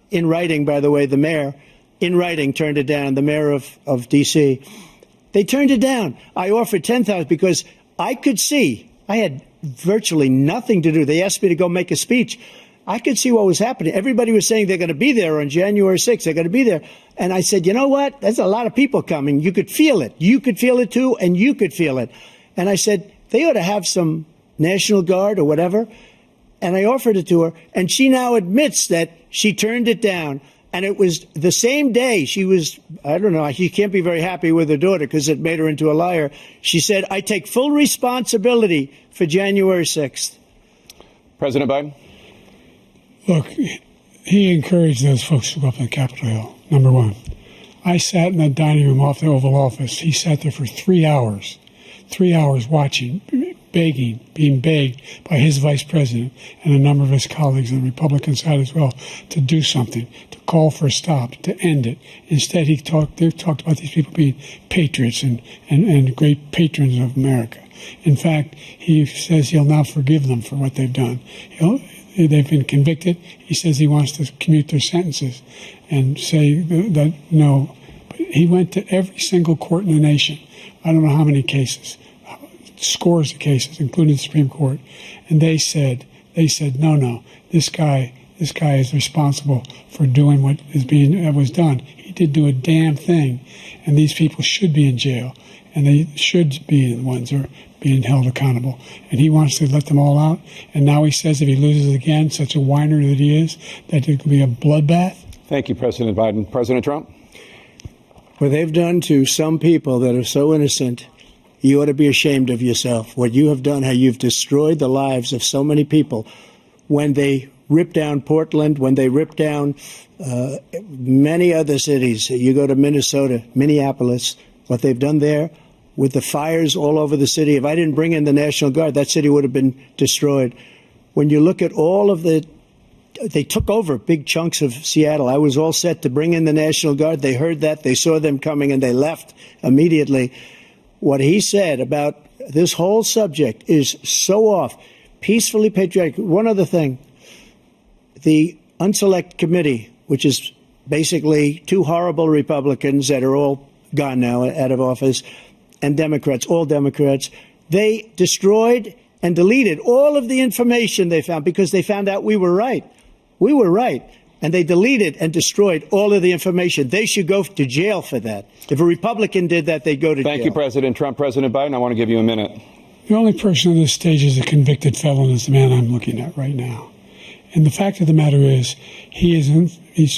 in writing, by the way, the mayor in writing turned it down, the mayor of D.C. They turned it down. I offered 10,000 because I could see I had virtually nothing to do. They asked me to go make a speech. I could see what was happening. Everybody was saying they're going to be there on January 6th. They're going to be there. And I said, you know what? There's a lot of people coming. You could feel it. You could feel it, too, and you could feel it. And I said, they ought to have some National Guard or whatever. And I offered it to her. And she now admits that she turned it down. And it was the same day she was, I don't know, she can't be very happy with her daughter because it made her into a liar. She said, I take full responsibility for January 6th. President Biden? Look, he encouraged those folks to go up on Capitol Hill, number one. I sat in that dining room off the Oval Office. He sat there for 3 hours watching, begging, being begged by his vice president and a number of his colleagues on the Republican side as well to do something, to call for a stop, to end it. Instead, they talked about these people being patriots and great patrons of America. In fact, he says he'll now forgive them for what they've done. They've been convicted. He says he wants to commute their sentences and say that no. But he went to every single court in the nation. I don't know how many cases, scores of cases, including the Supreme Court. And they said, no, this guy is responsible for doing what was done. He did do a damn thing. And these people should be in jail. And they should be the ones who are being held accountable. And he wants to let them all out. And now he says if he loses again, such a whiner that he is, that it could be a bloodbath. Thank you, President Biden. President Trump? What they've done to some people that are so innocent, you ought to be ashamed of yourself. What you have done, how you've destroyed the lives of so many people. When they ripped down Portland, when they ripped down many other cities, you go to Minnesota, Minneapolis, what they've done there, with the fires all over the city. If I didn't bring in the National Guard, that city would have been destroyed. When you look at all of they took over big chunks of Seattle. I was all set to bring in the National Guard. They heard that. They saw them coming, and they left immediately. What he said about this whole subject is so off. Peacefully patriotic. One other thing. The Unselect Committee, which is basically two horrible Republicans that are all gone now, out of office, and Democrats, all Democrats, they destroyed and deleted all of the information they found because they found out we were right. We were right. And they deleted and destroyed all of the information. They should go to jail for that. If a Republican did that, they'd go to jail. Thank you, President Trump. President Biden, I want to give you a minute. The only person on this stage is a convicted felon is the man I'm looking at right now. And the fact of the matter is,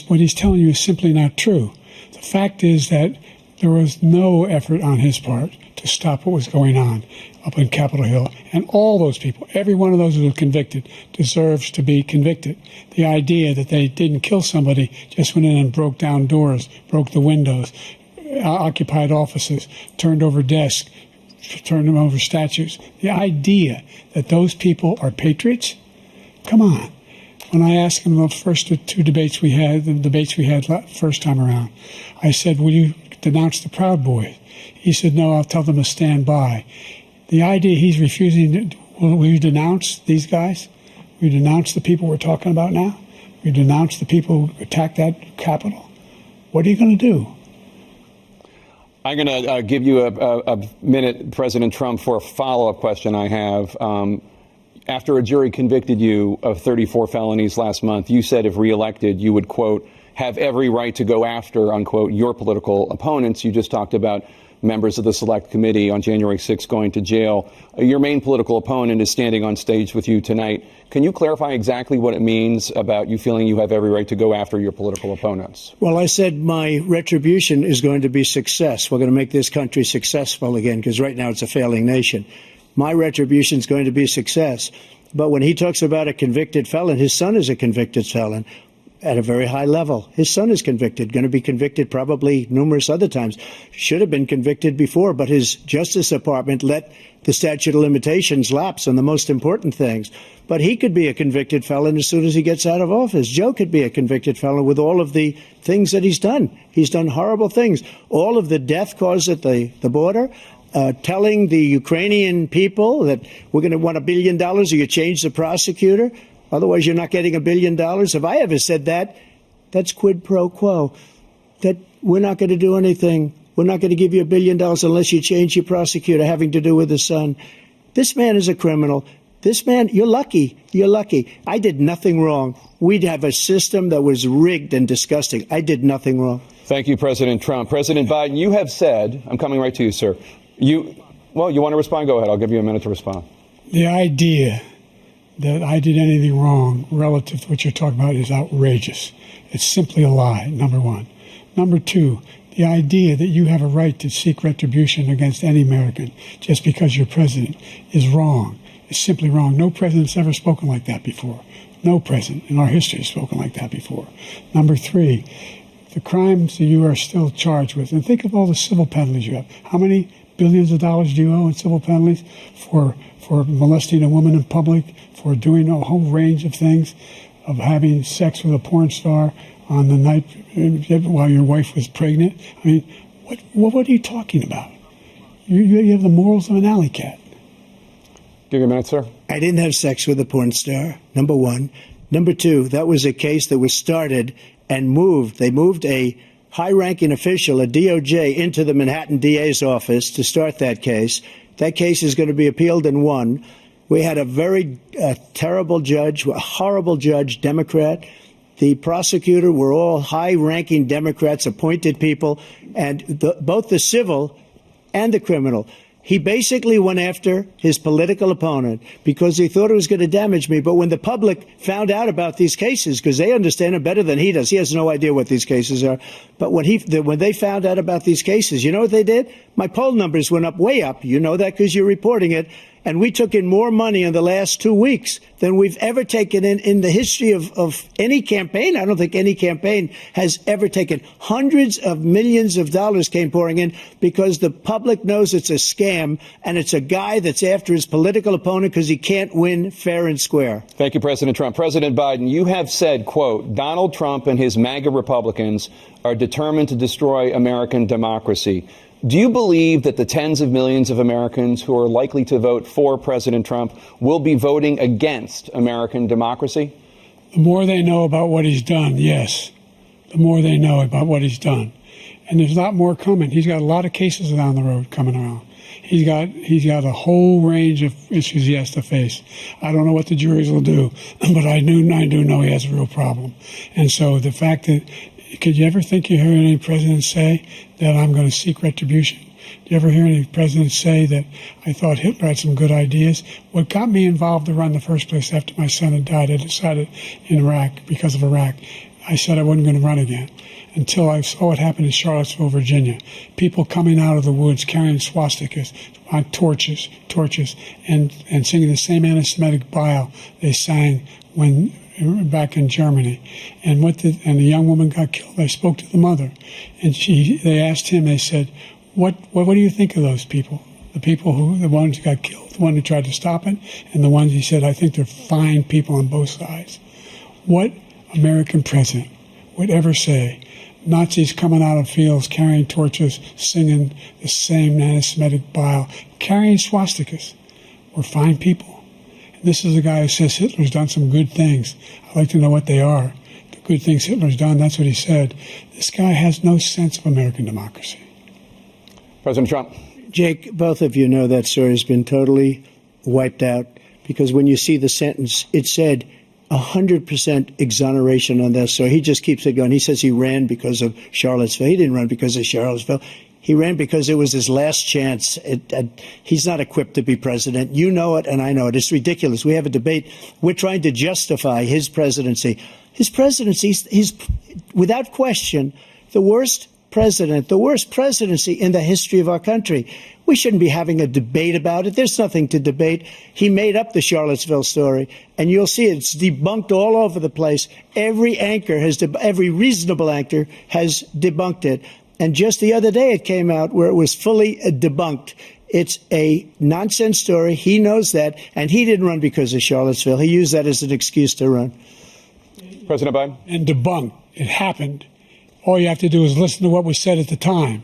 what he's telling you is simply not true. The fact is that there was no effort on his part to stop what was going on up in Capitol Hill. And all those people, every one of those who were convicted, deserves to be convicted. The idea that they didn't kill somebody, just went in and broke down doors, broke the windows, occupied offices, turned over desks, turned them over statues. The idea that those people are patriots? Come on. When I asked him the first two debates we had, first time around, I said, will you denounce the Proud Boys? He said, no, I'll tell them to stand by. The idea he's refusing, will you denounce these guys? Will you denounce the people we're talking about now? Will you denounce the people who attacked that Capitol? What are you going to do? I'm going to give you a minute, President Trump, for a follow-up question I have. After a jury convicted you of 34 felonies last month, you said if reelected, you would, quote, have every right to go after, unquote, your political opponents. You just talked about members of the Select Committee on January 6th going to jail. Your main political opponent is standing on stage with you tonight. Can you clarify exactly what it means about you feeling you have every right to go after your political opponents? Well, I said my retribution is going to be success. We're going to make this country successful again, because right now it's a failing nation. My retribution is going to be success. But when he talks about a convicted felon, his son is a convicted felon at a very high level. His son is convicted, going to be convicted probably numerous other times. Should have been convicted before, but his Justice Department let the statute of limitations lapse on the most important things. But he could be a convicted felon as soon as he gets out of office. Joe could be a convicted felon with all of the things that he's done. He's done horrible things. All of the death caused at the border, telling the Ukrainian people that we're going to want $1 billion or you change the prosecutor. Otherwise, you're not getting $1 billion. If I ever said that, that's quid pro quo. That we're not going to do anything. We're not going to give you $1 billion unless you change your prosecutor having to do with the son. This man is a criminal. This man, you're lucky. You're lucky. I did nothing wrong. We'd have a system that was rigged and disgusting. I did nothing wrong. Thank you, President Trump. President Biden, you have said, I'm coming right to you, sir. You want to respond? Go ahead. I'll give you a minute to respond. The idea that I did anything wrong relative to what you're talking about is outrageous. It's simply a lie, number one. Number two, the idea that you have a right to seek retribution against any American just because you're president is wrong. It's simply wrong. No president's ever spoken like that before. No president in our history has spoken like that before. Number three, the crimes that you are still charged with, and think of all the civil penalties you have. How many billions of dollars do you owe in civil penalties for molesting a woman in public, for doing a whole range of things, of having sex with a porn star on the night while your wife was pregnant? I mean, what are you talking about? You have the morals of an alley cat. Give you a minute, sir. I didn't have sex with a porn star, number one. Number two, that was a case that was started and moved. They moved a high-ranking official, a DOJ, into the Manhattan DA's office to start that case. That case is going to be appealed and won. We had a very terrible judge, a horrible judge, Democrat. The prosecutor were all high-ranking Democrats, appointed people, and both the civil and the criminal. He basically went after his political opponent because he thought it was going to damage me. But when the public found out about these cases, because they understand it better than he does, he has no idea what these cases are. But when they found out about these cases, you know what they did? My poll numbers went up, way up. You know that because you're reporting it. And we took in more money in the last 2 weeks than we've ever taken in the history of any campaign. I don't think any campaign has ever taken. Hundreds of millions of dollars came pouring in because the public knows it's a scam and it's a guy that's after his political opponent because he can't win fair and square. Thank you, President Trump. President Biden, you have said, quote, Donald Trump and his MAGA Republicans are determined to destroy American democracy. Do you believe that the tens of millions of Americans who are likely to vote for President Trump will be voting against American democracy? The more they know about what he's done, yes. The more they know about what he's done. And there's a lot more coming. He's got a lot of cases down the road coming around. He's got a whole range of issues he has to face. I don't know what the juries will do, but I do know he has a real problem. And so the fact that, could you ever think you heard any president say that I'm going to seek retribution? Did you ever hear any president say that I thought Hitler had some good ideas? What got me involved to run in the first place after my son had died, I decided in Iraq, because of Iraq, I said I wasn't going to run again until I saw what happened in Charlottesville, Virginia. People coming out of the woods carrying swastikas on torches, and singing the same anti-Semitic bile they sang when back in Germany. And the young woman got killed. I spoke to the mother, and they asked him, they said, what do you think of those people? The ones who got killed, the one who tried to stop it, and the ones he said, I think they're fine people on both sides. What American president would ever say, Nazis coming out of fields, carrying torches, singing the same anti-Semitic bile, carrying swastikas, were fine people? This is a guy who says Hitler's done some good things. I'd like to know what they are. the good things Hitler's done. That's what he said. This guy has no sense of American democracy. President Trump. Jake, both of you know that story has been totally wiped out because when you see the sentence, it said 100% exoneration on that story. He just keeps it going. He says he ran because of Charlottesville. He didn't run because of Charlottesville. He ran because it was his last chance. He's not equipped to be president. You know it, and I know it. It's ridiculous. We have a debate. We're trying to justify his presidency. His presidency is, without question, the worst president, the worst presidency in the history of our country. We shouldn't be having a debate about it. There's nothing to debate. He made up the Charlottesville story, and you'll see it's debunked all over the place. Every reasonable anchor has debunked it. And just the other day it came out where it was fully debunked. It's a nonsense story. He knows that, and he didn't run because of Charlottesville. He used that as an excuse to run. President Biden. And debunked. It happened. All you have to do is listen to what was said at the time.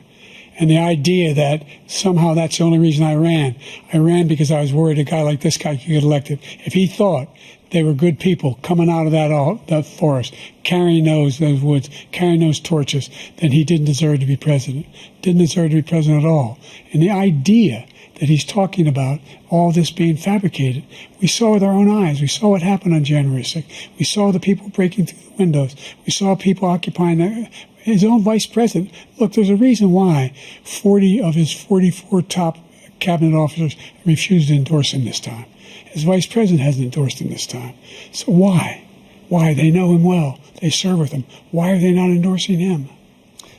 And the idea that somehow that's the only reason I ran. I ran because I was worried a guy like this guy could get elected. If he thought they were good people coming out of that forest, carrying those woods, carrying those torches, then he didn't deserve to be president. Didn't deserve to be president at all. And the idea that he's talking about all this being fabricated, we saw with our own eyes. We saw what happened on January 6th. We saw the people breaking through the windows. We saw people occupying his own vice president. Look, there's a reason why 40 of his 44 top cabinet officers refused to endorse him this time. His vice president hasn't endorsed him this time. So why? Why? They know him well. They serve with him. Why are they not endorsing him?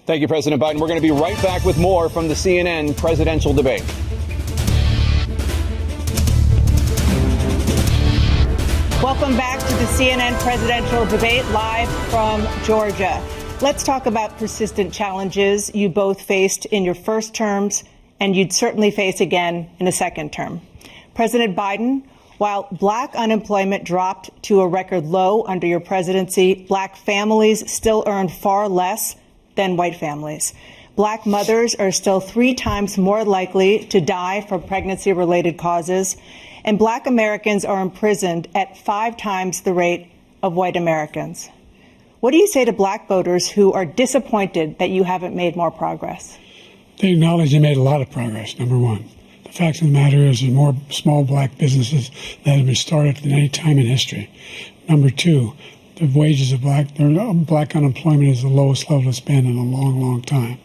Thank you, President Biden. We're going to be right back with more from the CNN presidential debate. Welcome back to the CNN presidential debate live from Georgia. Let's talk about persistent challenges you both faced in your first terms and you'd certainly face again in a second term. President Biden, while black unemployment dropped to a record low under your presidency, black families still earn far less than white families. Black mothers are still 3 times more likely to die from pregnancy-related causes, and black Americans are imprisoned at 5 times the rate of white Americans. What do you say to black voters who are disappointed that you haven't made more progress? They acknowledge they made a lot of progress, number one. The fact of the matter is there's more small black businesses that have been started than any time in history. Number two, the wages of black unemployment is the lowest level it's been in a long, long time.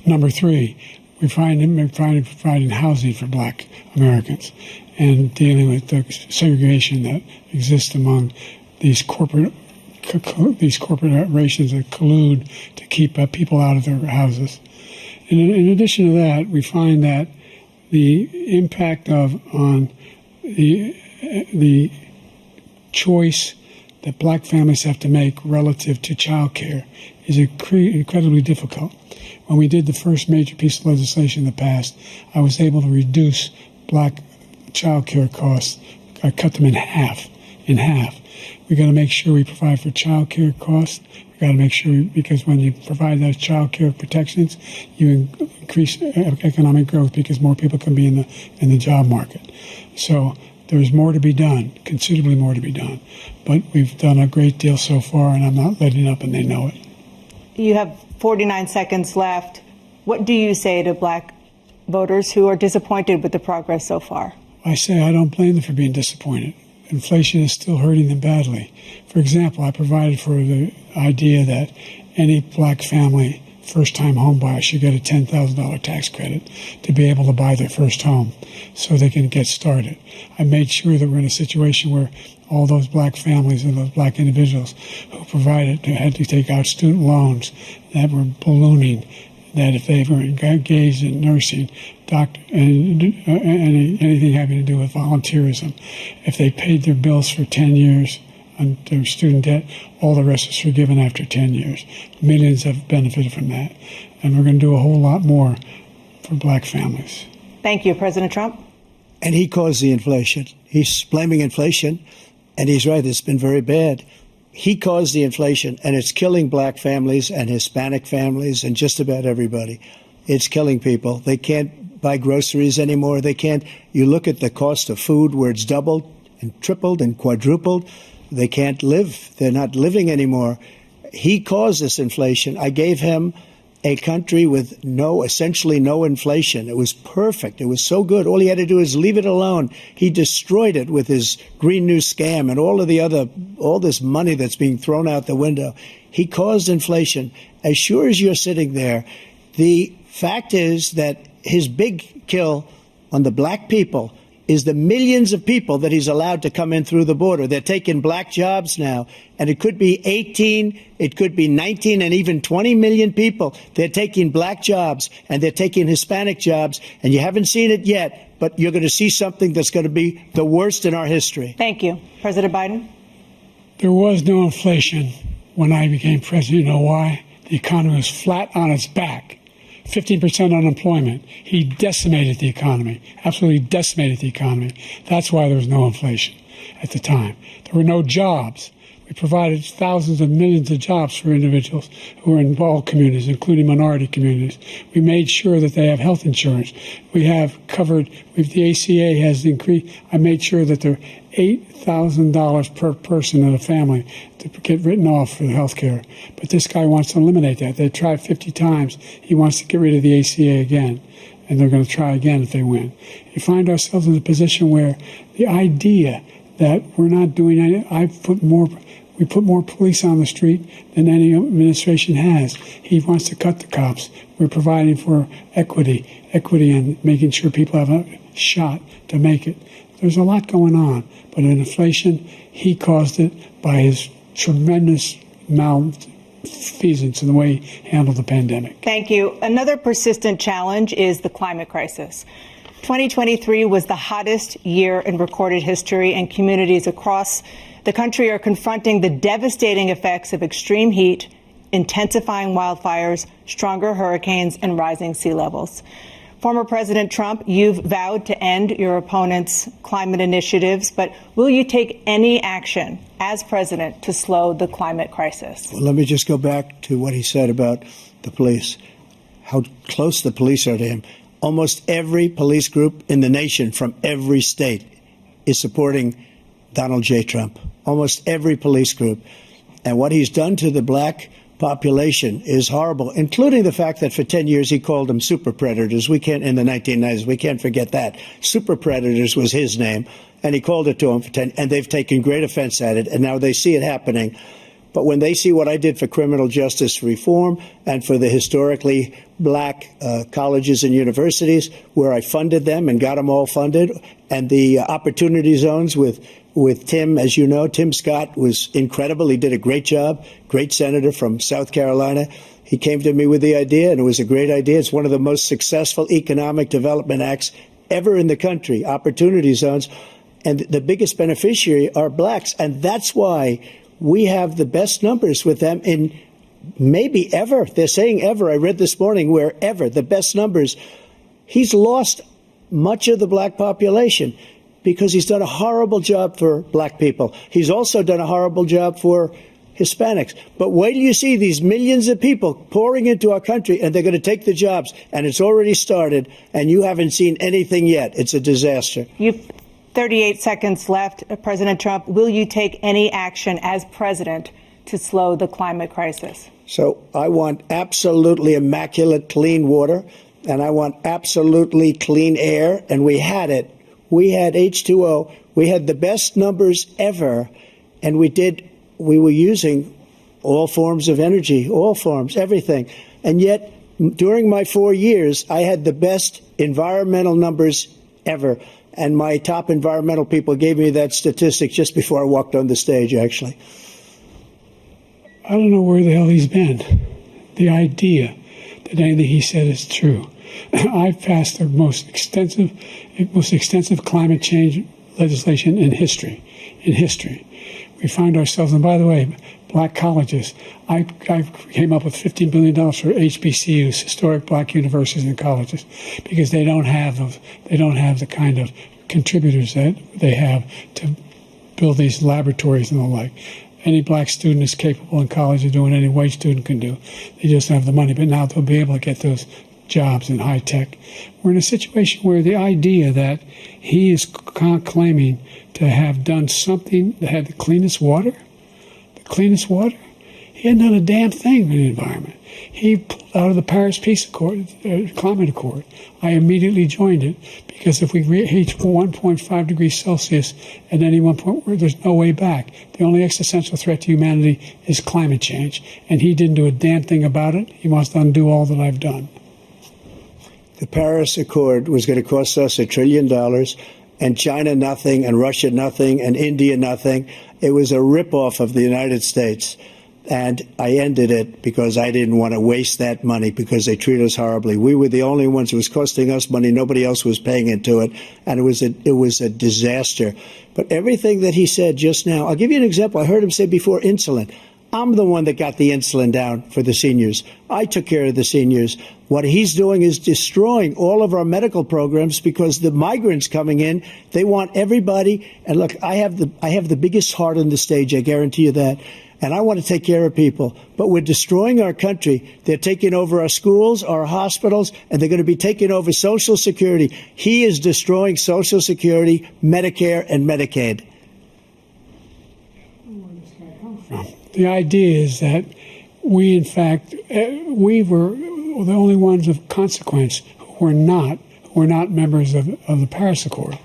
Number three, we're providing housing for black Americans and dealing with the segregation that exists among these corporations that collude to keep people out of their houses. And in addition to that, we find that the impact on the choice that black families have to make relative to child care is incredibly difficult. When we did the first major piece of legislation in the past, I was able to reduce black child care costs. I cut them in half. We got to make sure we provide for child care costs. We got to make sure, because when you provide those child care protections, you increase economic growth because more people can be in the job market. So there's more to be done, considerably more to be done. But we've done a great deal so far, and I'm not letting up, and they know it. You have 49 seconds left. What do you say to black voters who are disappointed with the progress so far? I say I don't blame them for being disappointed. Inflation is still hurting them badly. For example, I provided for the idea that any black family first-time home buyer should get a $10,000 tax credit to be able to buy their first home so they can get started. I made sure that we're in a situation where all those black families and those black individuals who provided had to take out student loans that were ballooning, that if they were engaged in nursing, anything having to do with volunteerism, if they paid their bills for 10 years on their student debt, all the rest is forgiven after 10 years. Millions have benefited from that. And we're going to do a whole lot more for black families. Thank you, President Trump. And he caused the inflation. He's blaming inflation, and he's right, it's been very bad. He caused the inflation, and it's killing black families and Hispanic families and just about everybody. It's killing people. They can't buy groceries anymore. They can't. You look at the cost of food where it's doubled and tripled and quadrupled. They can't live. They're not living anymore. he caused this inflation. I gave him a country with essentially no inflation. It was perfect. It was so good. All he had to do is leave it alone. He destroyed it with his Green New scam and all this money that's being thrown out the window. He caused inflation. As sure as you're sitting there, the fact is that his big kill on the black people is the millions of people that he's allowed to come in through the border. They're taking black jobs now, and it could be 18, it could be 19, and even 20 million people. They're taking black jobs, and they're taking Hispanic jobs, and you haven't seen it yet, but you're going to see something that's going to be the worst in our history. Thank you. President Biden? There was no inflation when I became president. You know why? The economy was flat on its back. 15% unemployment. He decimated the economy, absolutely decimated the economy. That's why there was no inflation at the time. There were no jobs. We provided thousands of millions of jobs for individuals who are in all communities, including minority communities. We made sure that they have health insurance. We have covered, the ACA has increased. I made sure that there are $8,000 per person in a family to get written off for health care. But this guy wants to eliminate that. They tried 50 times. He wants to get rid of the ACA again, and they're going to try again if they win. You find ourselves in a position where the idea that we're not doing anything, we put more police on the street than any administration has. He wants to cut the cops. We're providing for equity and making sure people have a shot to make it. There's a lot going on, but in inflation, he caused it by his tremendous malfeasance in the way he handled the pandemic. Thank you. Another persistent challenge is the climate crisis. 2023 was the hottest year in recorded history, and communities across the country are confronting the devastating effects of extreme heat, intensifying wildfires, stronger hurricanes, and rising sea levels. Former President Trump, you've vowed to end your opponent's climate initiatives, but will you take any action as president to slow the climate crisis? Well, let me just go back to what he said about the police, how close the police are to him. Almost every police group in the nation from every state is supporting Donald J. Trump. Almost every police group. And what he's done to the black population is horrible, including the fact that for 10 years he called them super predators. In the 1990s, we can't forget that. Super predators was his name, and he called it to them for 10, and they've taken great offense at it, and now they see it happening. But when they see what I did for criminal justice reform and for the historically black colleges and universities, where I funded them and got them all funded, and the opportunity zones with Tim, as you know, Tim Scott was incredible. He did a great job, great senator from South Carolina. He came to me with the idea, and it was a great idea. It's one of the most successful economic development acts ever in the country, opportunity zones. And the biggest beneficiary are blacks. And that's why we have the best numbers with them in maybe ever. They're saying ever. I read this morning where ever, the best numbers. He's lost much of the black population because he's done a horrible job for black people. He's also done a horrible job for Hispanics. But wait till you see these millions of people pouring into our country, and they're going to take the jobs. And it's already started, and you haven't seen anything yet. It's a disaster. You've 38 seconds left. President Trump, will you take any action as president to slow the climate crisis? So I want absolutely immaculate clean water, and I want absolutely clean air, and we had it. We had H2O. We had the best numbers ever, and we were using all forms of energy, all forms, everything. And yet, during my 4 years, I had the best environmental numbers ever. And my top environmental people gave me that statistic just before I walked on the stage, actually. I don't know where the hell he's been. The idea that anything he said is true. I've passed the most extensive climate change legislation in history. We find ourselves, and by the way, black colleges. I came up with $15 billion for HBCUs, historic black universities and colleges, because they don't have the kind of contributors that they have to build these laboratories and the like. Any black student is capable in college of doing any white student can do. They just don't have the money, but now they'll be able to get those jobs in high tech. We're in a situation where the idea that he is claiming to have done something that had the cleanest water, He hadn't done a damn thing for the environment. He pulled out of the Paris Climate Accord. I immediately joined it because if we reach 1.5 degrees Celsius at any one point, there's no way back. The only existential threat to humanity is climate change. And he didn't do a damn thing about it. He wants to undo all that I've done. The Paris Accord was going to cost us $1 trillion, and China nothing, and Russia nothing, and India nothing. It was a ripoff of the United States. And I ended it because I didn't want to waste that money because they treat us horribly. We were the only ones. It was costing us money. Nobody else was paying into it. And it was a disaster. But everything that he said just now, I'll give you an example. I heard him say before insulin. I'm the one that got the insulin down for the seniors. I took care of the seniors. What he's doing is destroying all of our medical programs because the migrants coming in, they want everybody. And look, I have the biggest heart on the stage. I guarantee you that. And I want to take care of people. But we're destroying our country. They're taking over our schools, our hospitals, and they're going to be taking over Social Security. He is destroying Social Security, Medicare, and Medicaid. The idea is that we, in fact, we were the only ones of consequence who were not members of the Paris Accord.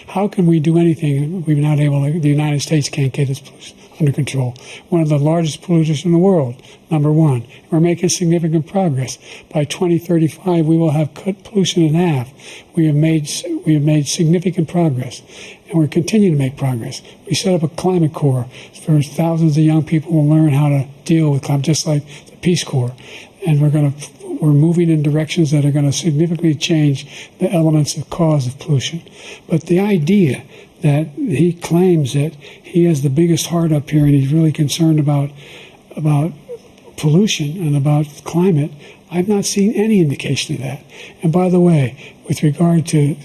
How can we do anything? We're not able to, the United States can't get its pollution under control. One of the largest polluters in the world, number one. We're making significant progress. By 2035, we will have cut pollution in half. We have made significant progress, and we're continuing to make progress. We set up a climate corps for thousands of young people will learn how to deal with climate, just like the Peace Corps. And we're moving in directions that are going to significantly change the elements of cause of pollution. But the idea that he claims that he has the biggest heart up here and he's really concerned about pollution and about climate, I've not seen any indication of that. And by the way, with regard to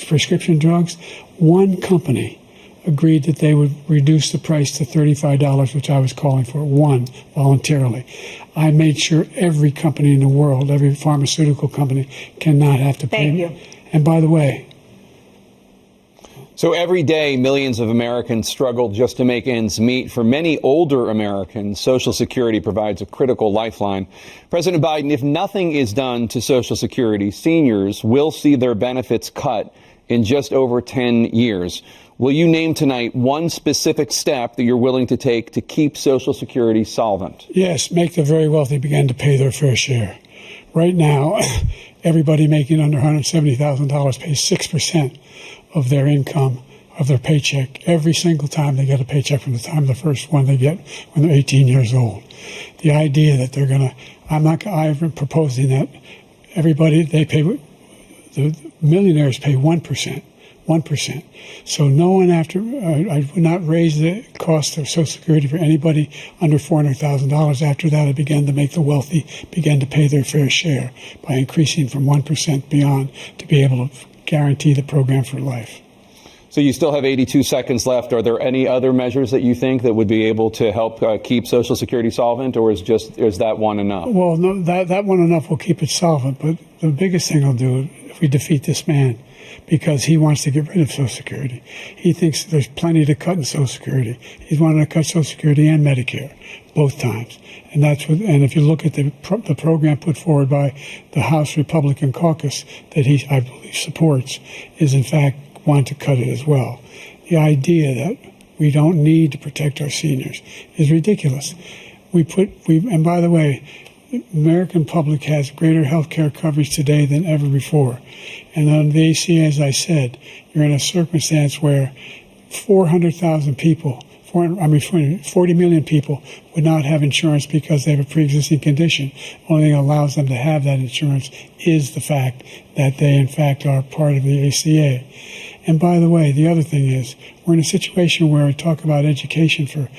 prescription drugs, one company agreed that they would reduce the price to $35, which I was calling for, one, voluntarily. I made sure every company in the world, every pharmaceutical company, cannot have to pay. Thank you. And by the way, so every day, millions of Americans struggle just to make ends meet. For many older Americans, Social Security provides a critical lifeline. President Biden, if nothing is done to Social Security, seniors will see their benefits cut in just over 10 years. Will you name tonight one specific step that you're willing to take to keep Social Security solvent? Yes, make the very wealthy begin to pay their fair share. Right now, everybody making under $170,000 pays 6% of their income, of their paycheck, every single time they get a paycheck from the time the first one they get when they're 18 years old. The idea that they're going to, I'm proposing that everybody, the millionaires pay 1%. 1%. So no one I would not raise the cost of Social Security for anybody under $400,000. After that, I began to make the wealthy begin to pay their fair share by increasing from 1% beyond to be able to guarantee the program for life. So you still have 82 seconds left. Are there any other measures that you think that would be able to help keep Social Security solvent, or is that one enough? Well, no, that one enough will keep it solvent. But the biggest thing I'll do if we defeat this man, because he wants to get rid of Social Security. He thinks there's plenty to cut in Social Security. He's wanted to cut Social Security and Medicare both times. And and if you look at the program put forward by the House Republican caucus that I believe supports, is in fact want to cut it as well. The idea that we don't need to protect our seniors is ridiculous. And by the way, the American public has greater health care coverage today than ever before. And on the ACA, as I said, you're in a circumstance where 400,000 people, 40 million people would not have insurance because they have a pre-existing condition. Only thing that allows them to have that insurance is the fact that they, in fact, are part of the ACA. And by the way, the other thing is, we're in a situation where we talk about education for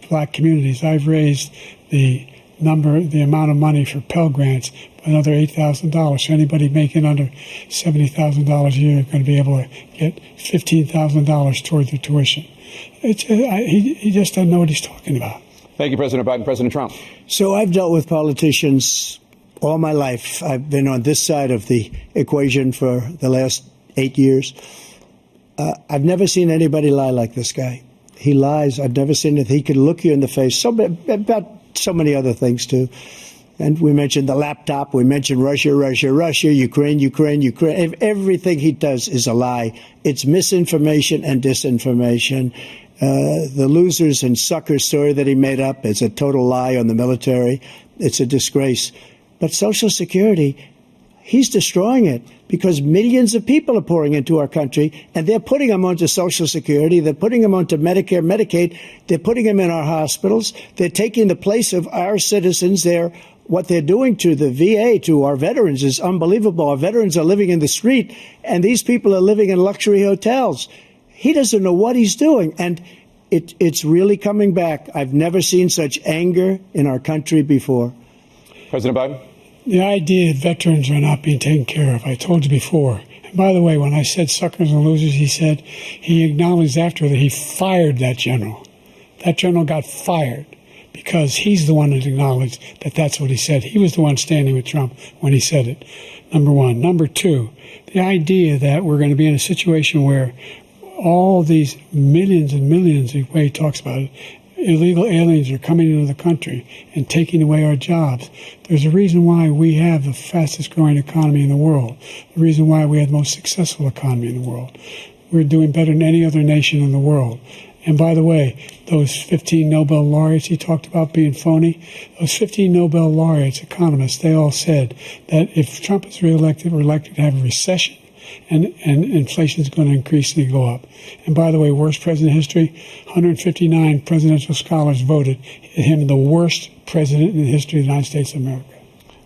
black communities. I've raised the amount of money for Pell Grants by another $8,000. So anybody making under $70,000 a year is going to be able to get $15,000 toward their tuition. He just doesn't know what he's talking about. Thank you, President Biden. President Trump. So I've dealt with politicians all my life. I've been on this side of the equation for the last 8 years. I've never seen anybody lie like this guy. He lies. I've never seen it. He can look you in the face. About so many other things, too. And we mentioned the laptop. We mentioned Russia, Ukraine. Everything he does is a lie. It's misinformation and disinformation. The losers and suckers story that he made up is a total lie on the military. It's a disgrace. But Social Security, he's destroying it because millions of people are pouring into our country, and they're putting them onto Social Security. They're putting them onto Medicare, Medicaid. They're putting them in our hospitals. They're taking the place of our citizens. What they're doing to the VA, to our veterans, is unbelievable. Our veterans are living in the street, and these people are living in luxury hotels. He doesn't know what he's doing, and it's really coming back. I've never seen such anger in our country before. President Biden? The idea that veterans are not being taken care of, I told you before. And by the way, when I said suckers and losers, he acknowledged after that he fired that general. That general got fired because he's the one that acknowledged that that's what he said. He was the one standing with Trump when he said it, number one. Number two, the idea that we're going to be in a situation where all these millions and millions, the way he talks about it, illegal aliens are coming into the country and taking away our jobs. There's a reason why we have the fastest growing economy in the world, the reason why we have the most successful economy in the world. We're doing better than any other nation in the world. And by the way, those 15 Nobel laureates he talked about being phony, those 15 Nobel laureates, economists, they all said that if Trump is reelected, we're likely to have a recession and inflation is going to increasingly go up. And by the way, worst president in history, 159 presidential scholars voted him the worst president in the history of the United States of America.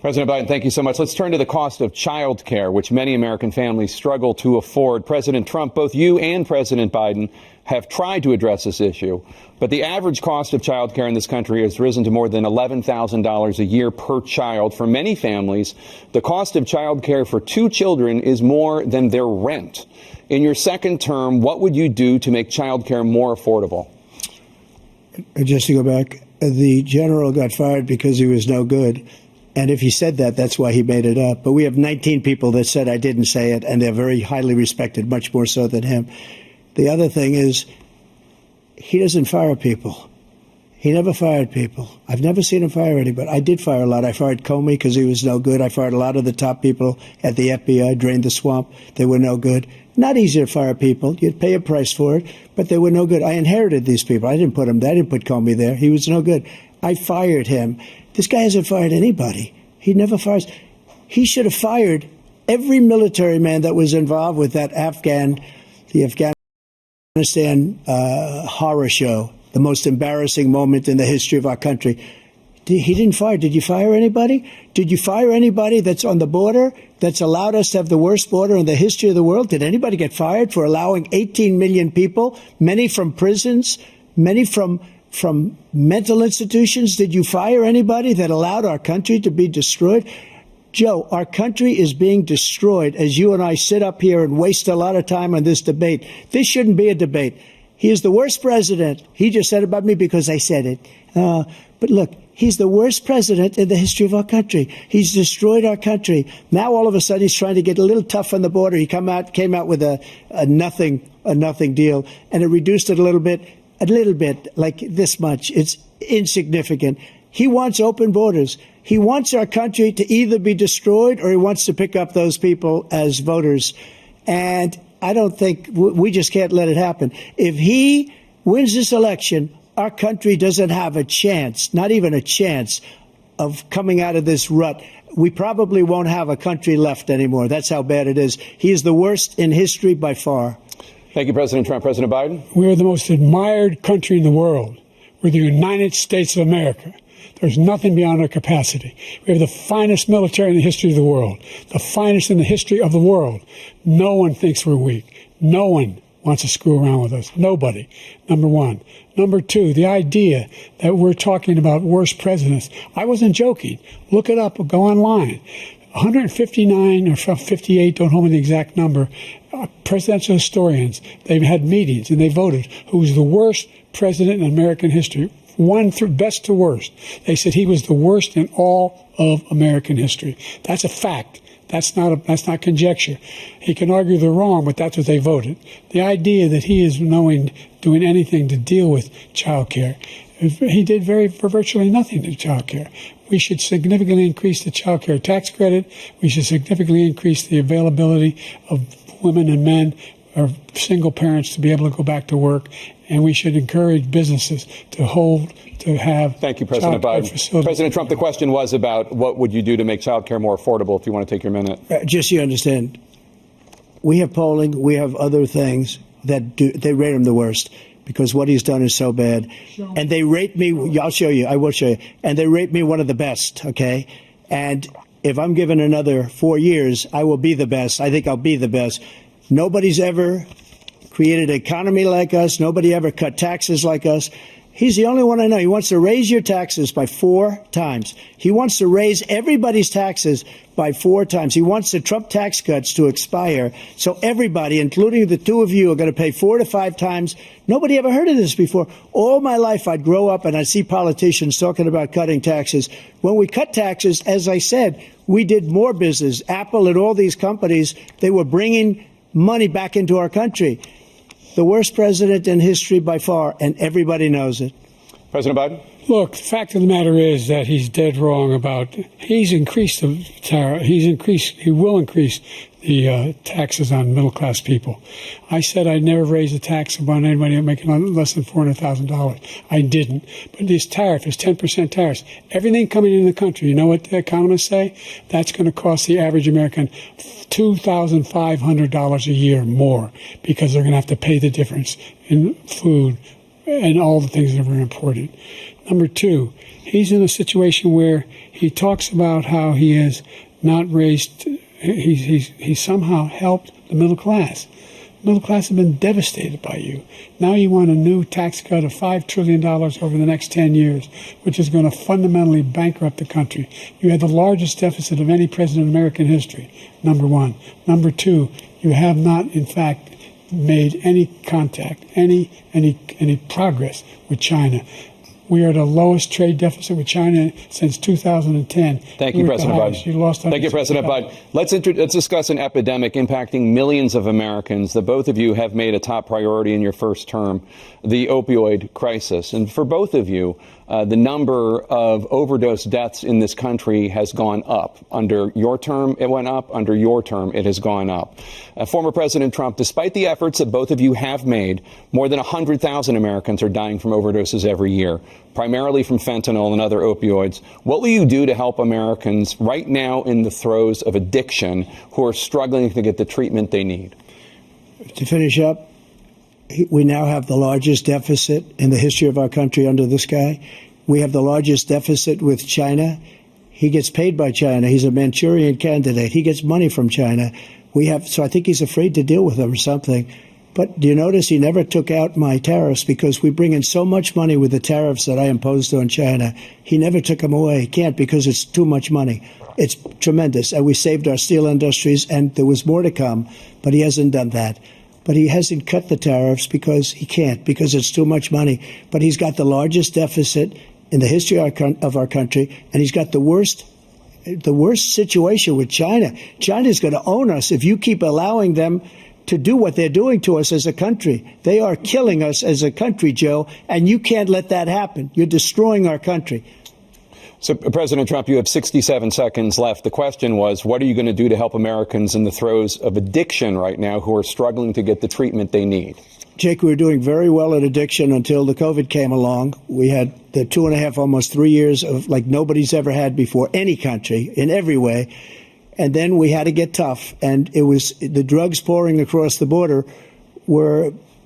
President Biden, thank you so much. Let's turn to the cost of child care, which many American families struggle to afford. President Trump, both you and President Biden have tried to address this issue, but the average cost of child care in this country has risen to more than $11,000 a year per child. For many families, the cost of child care for 2 children is more than their rent. In your second term, what would you do to make child care more affordable? Just to go back, the general got fired because he was no good. And if he said that, that's why he made it up. But we have 19 people that said I didn't say it, and they're very highly respected, much more so than him. The other thing is, he doesn't fire people. He never fired people. I've never seen him fire anybody. I did fire a lot. I fired Comey because he was no good. I fired a lot of the top people at the FBI, drained the swamp. They were no good. Not easy to fire people. You'd pay a price for it, but they were no good. I inherited these people. I didn't put him there. I didn't put Comey there. He was no good. I fired him. This guy hasn't fired anybody. He never fires. He should have fired every military man that was involved with that Afghanistan horror show, the most embarrassing moment in the history of our country. He didn't fire. Did you fire anybody? Did you fire anybody that's on the border, that's allowed us to have the worst border in the history of the world? Did anybody get fired for allowing 18 million people, many from prisons, many from mental institutions? Did you fire anybody that allowed our country to be destroyed? Joe, our country is being destroyed as you and I sit up here and waste a lot of time on this debate. This shouldn't be a debate. He is the worst president. He just said about me because I said it. But look, he's the worst president in the history of our country. He's destroyed our country. Now all of a sudden he's trying to get a little tough on the border. He came out with a nothing deal, and it reduced it a little bit, like this much. It's insignificant. He wants open borders. He wants our country to either be destroyed or he wants to pick up those people as voters. And I don't think we just can't let it happen. If he wins this election, our country doesn't have a chance, not even a chance, of coming out of this rut. We probably won't have a country left anymore. That's how bad it is. He is the worst in history by far. Thank you, President Trump. President Biden? We're the most admired country in the world. We're the United States of America. There's nothing beyond our capacity. We have the finest military in the history of the world, the finest in the history of the world. No one thinks we're weak. No one wants to screw around with us. Nobody, number one. Number two, the idea that we're talking about worst presidents. I wasn't joking. Look it up or go online. 159 or 58, don't hold me the exact number, presidential historians, they've had meetings and they voted who's the worst president in American history. One through best to worst. They said he was the worst in all of American history. That's a fact. That's not conjecture. He can argue they're wrong, but that's what they voted. The idea that he is doing anything to deal with child care. He did for virtually nothing to child care. We should significantly increase the child care tax credit. We should significantly increase the availability of women and men or single parents to be able to go back to work. And we should encourage businesses to have. Thank you, President Biden. President Trump, the question was about what would you do to make child care more affordable, if you want to take your minute. Just so you understand, we have polling, we have other things they rate him the worst because what he's done is so bad. And they rate me, I'll show you, I will show you, and they rate me one of the best, okay? And if I'm given another 4 years, I will be the best. I think I'll be the best. Nobody's ever created an economy like us. Nobody ever cut taxes like us. He's the only one I know. He wants to raise your taxes by 4 times. He wants to raise everybody's taxes by 4 times. He wants the Trump tax cuts to expire. So everybody, including the two of you, are going to pay 4 to 5 times. Nobody ever heard of this before. All my life, I'd grow up and I'd see politicians talking about cutting taxes. When we cut taxes, as I said, we did more business. Apple and all these companies, they were bringing money back into our country. The worst president in history by far, and everybody knows it. President Biden? Look, the fact of the matter is that he's dead wrong about, he's increased the tariff, he will increase the taxes on middle-class people. I said I'd never raise a tax on anybody making less than $400,000. I didn't. But this tariff is 10% tariffs. Everything coming into the country, you know what the economists say? That's going to cost the average American $2,500 a year more because they're going to have to pay the difference in food and all the things that are important. Number two, he's in a situation where he talks about how he has not raised, he's somehow helped the middle class. Middle class have been devastated by you. Now you want a new tax cut of $5 trillion over the next 10 years, which is going to fundamentally bankrupt the country. You had the largest deficit of any president in American history, number one. Number two, you have not, in fact, made any contact, any progress with China. We are the lowest trade deficit with China since 2010. Thank you, President Biden. Thank you, President Biden. Let's discuss an epidemic impacting millions of Americans that both of you have made a top priority in your first term, the opioid crisis. And for both of you, the number of overdose deaths in this country has gone up. Under your term, it went up. Under your term, it has gone up. Former President Trump, despite the efforts that both of you have made, more than 100,000 Americans are dying from overdoses every year, primarily from fentanyl and other opioids. What will you do to help Americans right now in the throes of addiction who are struggling to get the treatment they need? To finish up, we now have the largest deficit in the history of our country under this guy. We have the largest deficit with China. He gets paid by China. He's a Manchurian candidate. He gets money from China. So I think he's afraid to deal with them or something. But do you notice he never took out my tariffs because we bring in so much money with the tariffs that I imposed on China. He never took them away. He can't because it's too much money. It's tremendous. And we saved our steel industries, and there was more to come, but he hasn't done that. But he hasn't cut the tariffs because he can't, because it's too much money. But he's got the largest deficit in the history of our country, and he's got the worst situation with China. China's going to own us if you keep allowing them to do what they're doing to us as a country. They are killing us as a country, Joe, and you can't let that happen. You're destroying our country. So, President Trump, you have 67 seconds left. The question was, what are you going to do to help Americans in the throes of addiction right now who are struggling to get the treatment they need? Jake, we were doing very well at addiction until the COVID came along. We had the 2.5, almost 3 years of like nobody's ever had before, any country, in every way. And then we had to get tough. And it was the drugs pouring across the border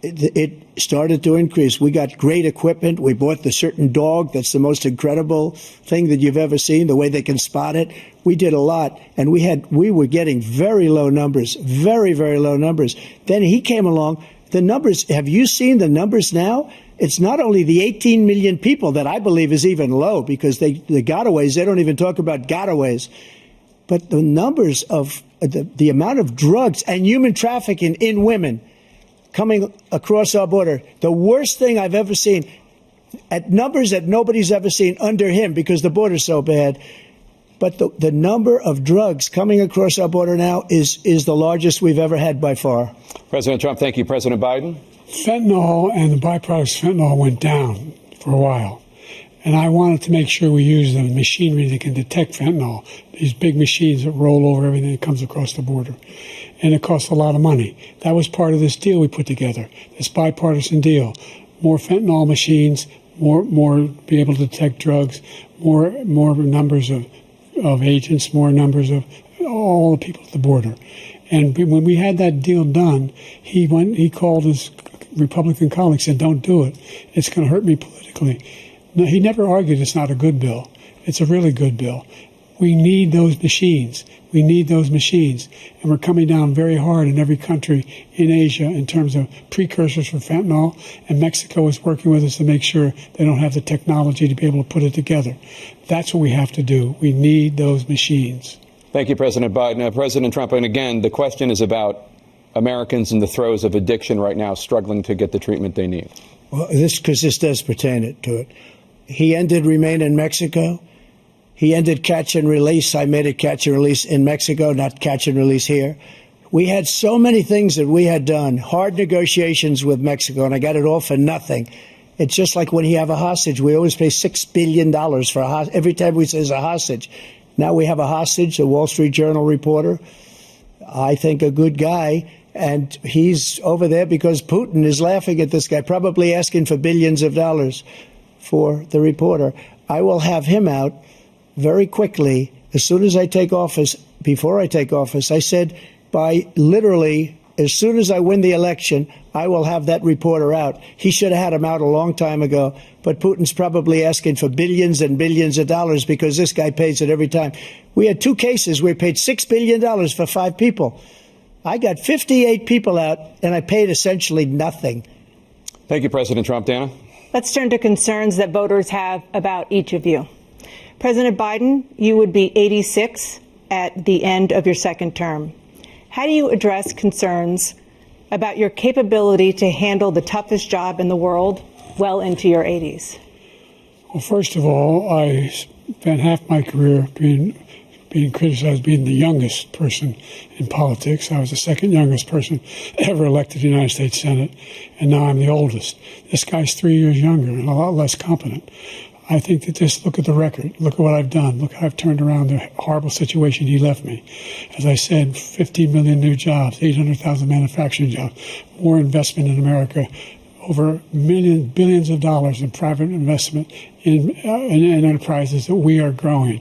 it started to increase. We got great equipment. We bought the certain dog that's the most incredible thing that you've ever seen, the way they can spot it. We did a lot, and we were getting very low numbers, very, very low numbers. Then he came along. The numbers, have you seen the numbers now? It's not only the 18 million people that I believe is even low because the gotaways, they don't even talk about gotaways. But the numbers of the amount of drugs and human trafficking in women coming across our border, the worst thing I've ever seen, at numbers that nobody's ever seen under him because the border's so bad. But the number of drugs coming across our border now is the largest we've ever had by far. President Trump, thank you. President Biden? Fentanyl and the byproducts of fentanyl went down for a while. And I wanted to make sure we use the machinery that can detect fentanyl, these big machines that roll over everything that comes across the border. And it costs a lot of money. That was part of this deal we put together, this bipartisan deal. More fentanyl machines, more be able to detect drugs, more numbers of agents, more numbers of all the people at the border. And when we had that deal done, he called his Republican colleagues and said, don't do it. It's going to hurt me politically. No, he never argued it's not a good bill. It's a really good bill. We need those machines. We need those machines. And we're coming down very hard in every country in Asia in terms of precursors for fentanyl. And Mexico is working with us to make sure they don't have the technology to be able to put it together. That's what we have to do. We need those machines. Thank you, President Biden. President Trump, and again, the question is about Americans in the throes of addiction right now, struggling to get the treatment they need. Well, this does pertain to it. He ended Remain in Mexico. He ended catch and release. I made it catch and release in Mexico, not catch and release here. We had so many things that we had done, hard negotiations with Mexico, and I got it all for nothing. It's just like when you have a hostage. We always pay $6 billion for a hostage. Every time we say a hostage. Now we have a hostage, a Wall Street Journal reporter, I think a good guy, and he's over there because Putin is laughing at this guy, probably asking for billions of dollars for the reporter. I will have him out very quickly as soon as I take office. Before I take office, I said by literally as soon as I win the election, I will have that reporter out. He should have had him out a long time ago, but Putin's probably asking for billions and billions of dollars because this guy pays it every time. We had 2 cases where we paid $6 billion for 5 people. I got 58 people out, and I paid essentially nothing. Thank you, President Trump. Dana? Let's turn to concerns that voters have about each of you. President Biden, you would be 86 at the end of your second term. How do you address concerns about your capability to handle the toughest job in the world well into your 80s? Well, first of all, I spent half my career being criticized being the youngest person in politics. I was the second youngest person ever elected to the United States Senate, and now I'm the oldest. This guy's 3 years younger and a lot less competent. I think that just look at the record. Look at what I've done. Look how I've turned around the horrible situation he left me. As I said, 15 million new jobs, 800,000 manufacturing jobs, more investment in America, over billions of dollars in private investment in enterprises that we are growing.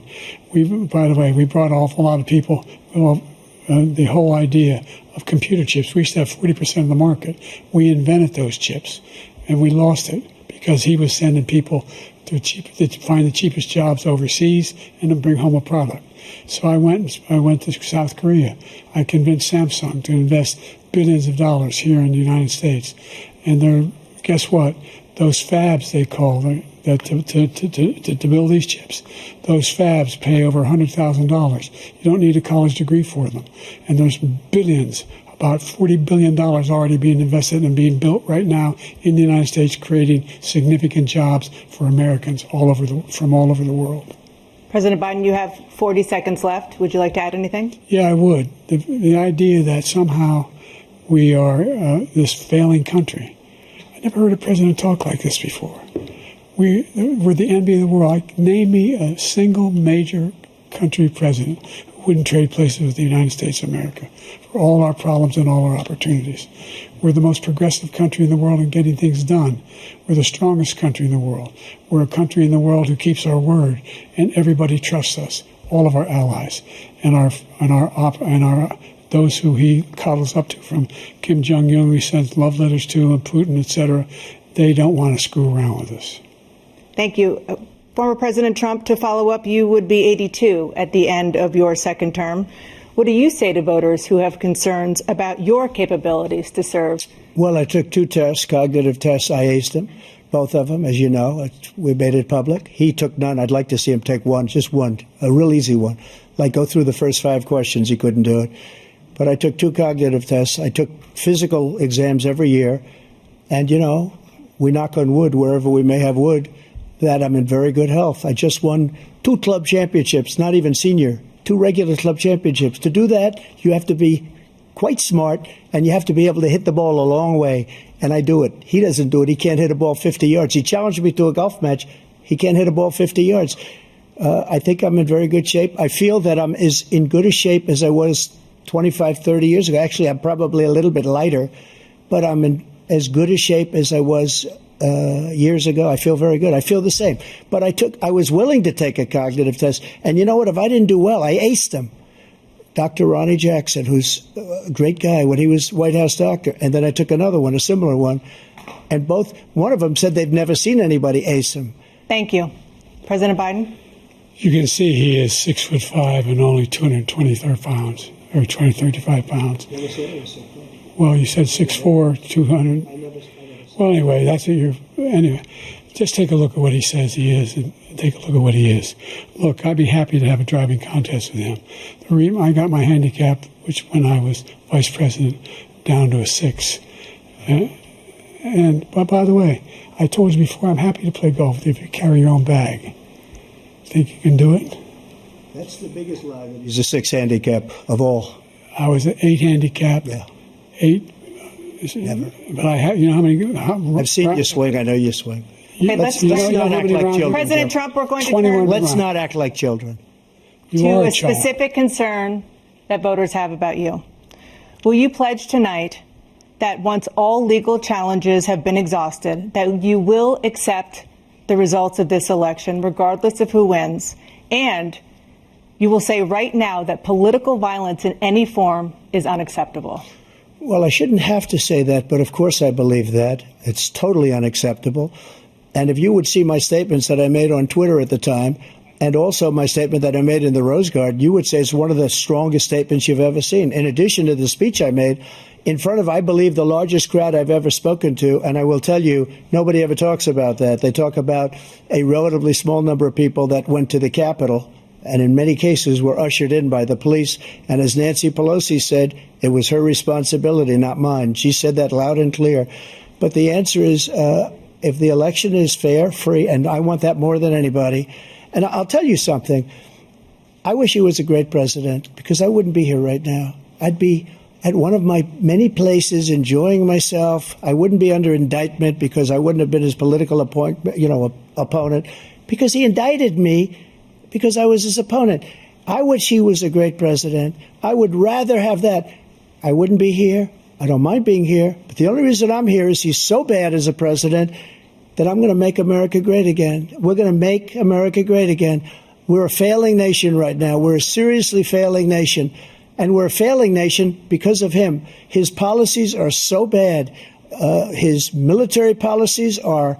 By the way, we brought an awful lot of people. Well, the whole idea of computer chips, we used to have 40% of the market. We invented those chips, and we lost it because he was sending people to find the cheapest jobs overseas and to bring home a product. So I went to South Korea. I convinced Samsung to invest billions of dollars here in the United States. And guess what? Those fabs, they call them, to build these chips, those fabs pay over $100,000. You don't need a college degree for them. And there's billions, about $40 billion already being invested and being built right now in the United States, creating significant jobs for Americans from all over the world. President Biden, you have 40 seconds left. Would you like to add anything? Yeah, I would. The idea that somehow we are this failing country. I never heard a president talk like this before. We're the envy of the world. Name me a single major country president who wouldn't trade places with the United States of America for all our problems and all our opportunities. We're the most progressive country in the world in getting things done. We're the strongest country in the world. We're a country in the world who keeps our word, and everybody trusts us. All of our allies and those who he coddles up to, from Kim Jong-un, we send love letters to, and Putin, etc. They don't want to screw around with us. Thank you. Former President Trump, to follow up, you would be 82 at the end of your second term. What do you say to voters who have concerns about your capabilities to serve? Well, I took 2 tests, cognitive tests. I aced them, both of them, as you know. We made it public. He took none. I'd like to see him take one, just one, a real easy one. Like go through the first 5 questions. He couldn't do it. But I took 2 cognitive tests. I took physical exams every year. And, you know, we knock on wood wherever we may have wood, that I'm in very good health. I just won 2 club championships, not even senior, 2 regular club championships. To do that, you have to be quite smart, and you have to be able to hit the ball a long way. And I do it. He doesn't do it. He can't hit a ball 50 yards. He challenged me to a golf match. He can't hit a ball 50 yards. I think I'm in very good shape. I feel that I'm as in good a shape as I was 25, 30 years ago. Actually, I'm probably a little bit lighter, but I'm in as good a shape as I was years ago. I feel very good. I feel the same. But I was willing to take a cognitive test. And you know what? If I didn't do well, I aced them. Dr. Ronnie Jackson, who's a great guy when he was White House doctor. And then I took another one, a similar one. And one of them said they've never seen anybody ace him. Thank you. President Biden? You can see he is 6'5" and only 223 pounds, or 235 pounds. Well, you said 6'4", 200. Well, anyway, that's what anyway, just take a look at what he says he is and take a look at what he is. Look, I'd be happy to have a driving contest with him. The reason I got my handicap, which when I was vice president, down to a 6. But by the way, I told you before, I'm happy to play golf if you carry your own bag. Think you can do it? That's the biggest lie. He's a 6 handicap of all. I was an 8 handicap. Yeah. 8. Never. But I have, you know how many? I've seen you swing. I know you swing. Okay, let's not act like children. President Trump, we're going to turn Let's not act like children. to a specific concern that voters have about you. Will you pledge tonight that once all legal challenges have been exhausted, that you will accept the results of this election, regardless of who wins, and you will say right now that political violence in any form is unacceptable? Well, I shouldn't have to say that, but of course I believe that. It's totally unacceptable. And if you would see my statements that I made on Twitter at the time, and also my statement that I made in the Rose Garden, you would say it's one of the strongest statements you've ever seen. In addition to the speech I made in front of, I believe, the largest crowd I've ever spoken to. And I will tell you, nobody ever talks about that. They talk about a relatively small number of people that went to the Capitol and in many cases were ushered in by the police. And as Nancy Pelosi said, it was her responsibility, not mine. She said that loud and clear. But the answer is, if the election is fair, free, and I want that more than anybody. And I'll tell you something. I wish he was a great president, because I wouldn't be here right now. I'd be at one of my many places enjoying myself. I wouldn't be under indictment because I wouldn't have been his political opponent, because he indicted me because I was his opponent. I wish he was a great president. I would rather have that. I wouldn't be here. I don't mind being here. But the only reason I'm here is he's so bad as a president that I'm going to make America great again. We're going to make America great again. We're a failing nation right now. We're a seriously failing nation. And we're a failing nation because of him. His policies are so bad. His military policies are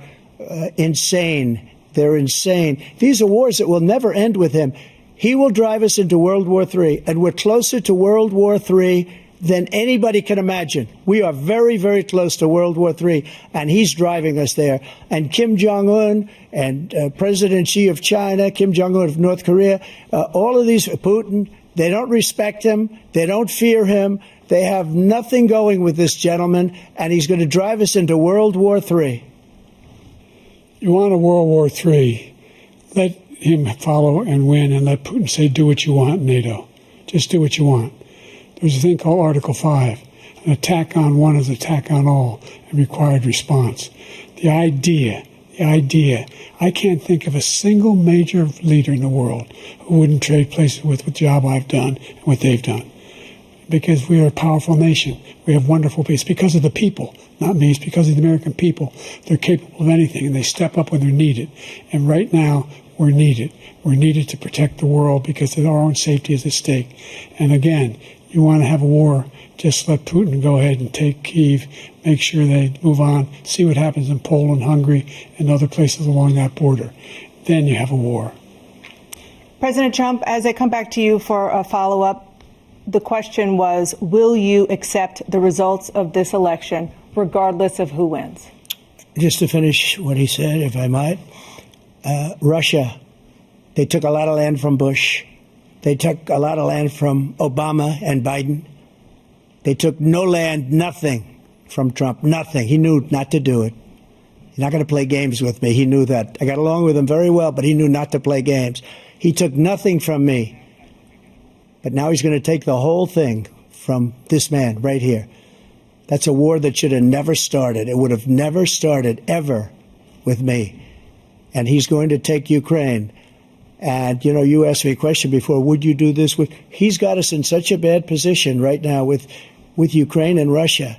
insane. They're insane. These are wars that will never end with him. He will drive us into World War III, and we're closer to World War III than anybody can imagine. We are very, very close to World War III, and he's driving us there. And Kim Jong-un and President Xi of China, Kim Jong-un of North Korea, all of these, Putin, they don't respect him. They don't fear him. They have nothing going with this gentleman, and he's going to drive us into World War III. You want a World War III, let him follow and win, and let Putin say, do what you want, NATO. Just do what you want. There's a thing called Article 5. An attack on one is an attack on all, and required response. The idea, I can't think of a single major leader in the world who wouldn't trade places with the job I've done and what they've done. Because we are a powerful nation. We have wonderful people. It's because of the people, not me. It's because of the American people. They're capable of anything, and they step up when they're needed. And right now, we're needed. We're needed to protect the world because our own safety is at stake. And again, you want to have a war, just let Putin go ahead and take Kyiv, make sure they move on, see what happens in Poland, Hungary, and other places along that border. Then you have a war. President Trump, as I come back to you for a follow-up, the question was, will you accept the results of this election, regardless of who wins? Just to finish what he said, if I might, Russia, they took a lot of land from Bush. They took a lot of land from Obama and Biden. They took no land, nothing from Trump, nothing. He knew not to do it. He's not going to play games with me. He knew that. I got along with him very well, but he knew not to play games. He took nothing from me. But now he's going to take the whole thing from this man right here. That's a war that should have never started. It would have never started ever with me. and he's going to take Ukraine. And, you know, you asked me a question before, would you do this? He's got us in such a bad position right now with Ukraine and Russia,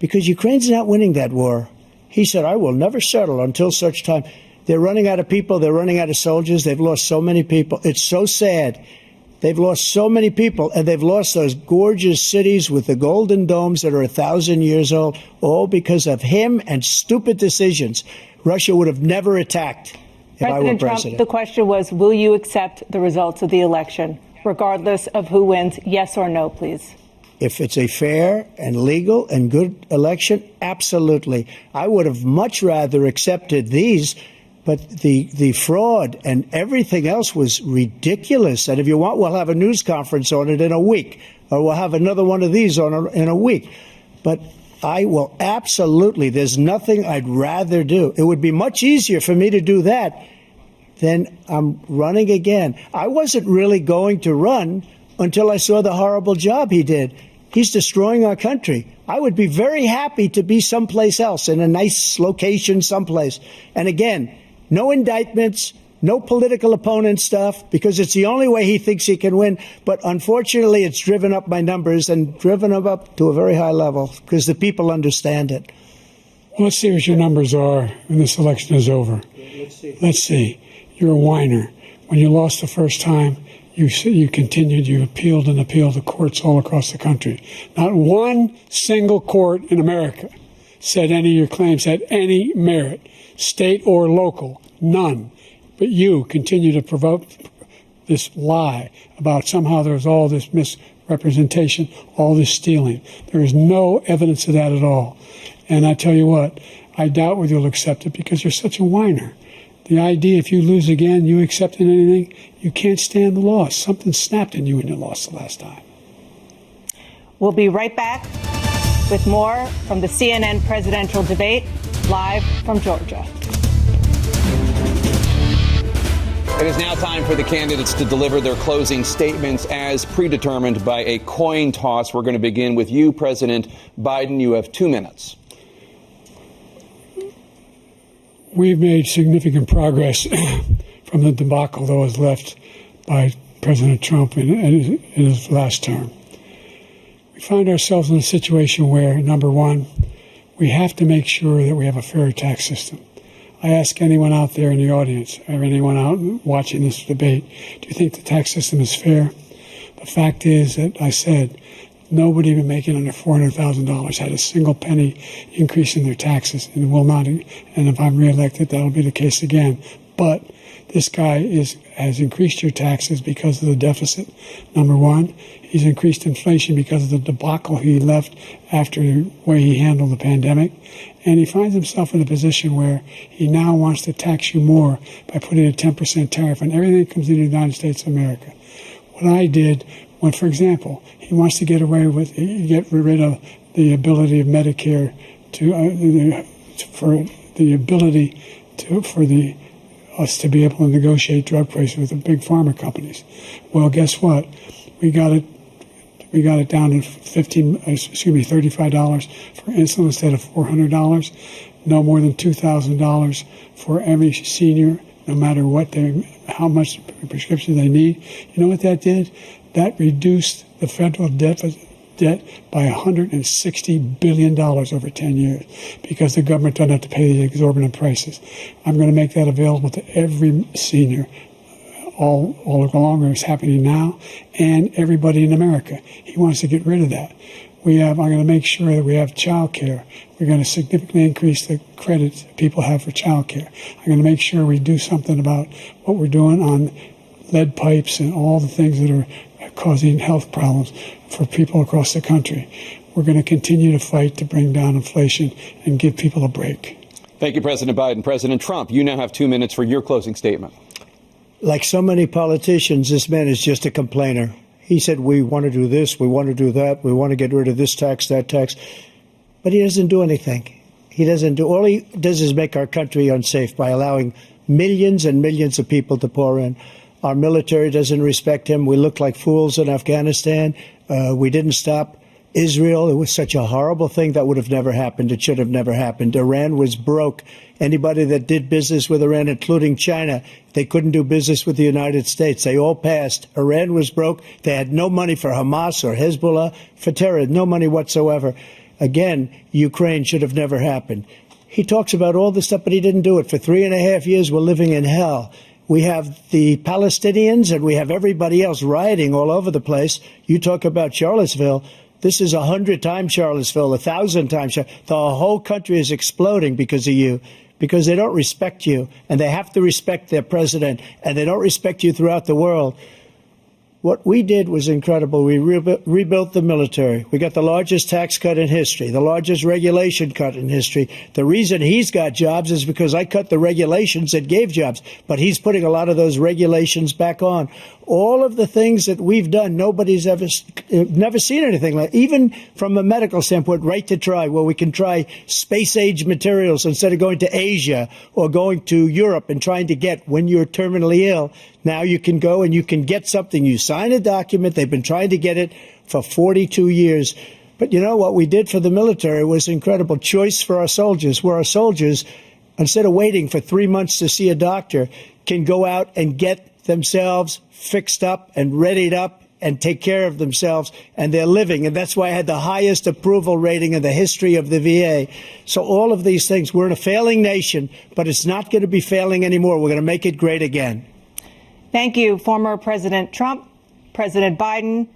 because Ukraine's not winning that war. He said, I will never settle until such time. They're running out of people. They're running out of soldiers. They've lost so many people. It's so sad. They've lost so many people, and they've lost those gorgeous cities with the golden domes that are 1,000 years old, all because of him and stupid decisions. Russia would have never attacked if I were president. President Trump, the question was, will you accept the results of the election, regardless of who wins? Yes or no, please. If it's a fair and legal and good election, absolutely. I would have much rather accepted these, but the fraud and everything else was ridiculous. And if you want, we'll have a news conference on it in a week, or we'll have another one of these in a week. But I will absolutely, there's nothing I'd rather do. It would be much easier for me to do that than I'm running again. I wasn't really going to run until I saw the horrible job he did. He's destroying our country. I would be very happy to be someplace else, in a nice location someplace. And again, no indictments, no political opponent stuff, because it's the only way he thinks he can win. But unfortunately, it's driven up my numbers and driven them up to a very high level because the people understand it. Well, let's see what your numbers are when this election is over. Let's see. You're a whiner. When you lost the first time, you continued, you appealed and appealed to courts all across the country. Not one single court in America said any of your claims had any merit, state or local, none. But you continue to provoke this lie about somehow there's all this misrepresentation, all this stealing. There is no evidence of that at all. And I tell you what, I doubt whether you'll accept it because you're such a whiner. The idea, if you lose again, you accepting anything, you can't stand the loss. Something snapped in you when you lost the last time. We'll be right back with more from the CNN presidential debate, live from Georgia. It is now time for the candidates to deliver their closing statements as predetermined by a coin toss. We're going to begin with you, President Biden. You have 2 minutes. We've made significant progress from the debacle that was left by President Trump in his last term. We find ourselves in a situation where, number one, we have to make sure that we have a fair tax system. I ask anyone out there in the audience, or anyone out watching this debate, do you think the tax system is fair? The fact is that I said nobody even making under $400,000 had a single penny increase in their taxes, and will not. And if I'm reelected, that'll be the case again. But this guy has increased your taxes because of the deficit. Number one, he's increased inflation because of the debacle he left after the way he handled the pandemic. And he finds himself in a position where he now wants to tax you more by putting a 10% tariff on everything that comes into the United States of America. What I did when, for example, he wants to get rid of the ability of Medicare for us to be able to negotiate drug prices with the big pharma companies. Well, guess what? We got it down to $35 for insulin instead of $400. No more than $2,000 for every senior, no matter how much prescription they need. You know what that did? That reduced the federal debt by $160 billion over 10 years because the government doesn't have to pay these exorbitant prices. I'm going to make that available to every senior all along where it's happening now, and everybody in America. He wants to get rid of that. I'm going to make sure that we have child care. We're going to significantly increase the credits people have for child care. I'm going to make sure we do something about what we're doing on lead pipes and all the things that are causing health problems for people across the country. We're going to continue to fight to bring down inflation and give people a break. Thank you, President Biden. President Trump, you now have 2 minutes for your closing statement. Like so many politicians, this man is just a complainer. He said, we want to do this, we want to do that, we want to get rid of this tax, that tax. But he doesn't do anything. All he does is make our country unsafe by allowing millions and millions of people to pour in. Our military doesn't respect him. We look like fools in Afghanistan. We didn't stop Israel, it was such a horrible thing that would have never happened. It should have never happened. Iran was broke. Anybody that did business with Iran, including China, they couldn't do business with the United States. They all passed. Iran was broke. They had no money for Hamas or Hezbollah, for terror, no money whatsoever. Again, Ukraine should have never happened. He talks about all this stuff, but he didn't do it. For 3.5 years, we're living in hell. We have the Palestinians and we have everybody else rioting all over the place. You talk about Charlottesville. This is 100 times Charlottesville, 1,000 times. The whole country is exploding because of you, because they don't respect you, and they have to respect their president, and they don't respect you throughout the world. What we did was incredible. We rebuilt the military. We got the largest tax cut in history, the largest regulation cut in history. The reason he's got jobs is because I cut the regulations that gave jobs, but he's putting a lot of those regulations back on. All of the things that we've done, nobody's never seen anything like, even from a medical standpoint, right to try, where we can try space-age materials instead of going to Asia or going to Europe and trying to get when you're terminally ill. Now you can go and you can get something. You sign a document. They've been trying to get it for 42 years. But you know what we did for the military was incredible. Choice for our soldiers, where our soldiers, instead of waiting for 3 months to see a doctor, can go out and get themselves fixed up and readied up and take care of themselves, and they're living. And that's why I had the highest approval rating in the history of the VA. So all of these things, we're in a failing nation, but it's not going to be failing anymore. We're going to make it great again. Thank you, former President Trump, President Biden.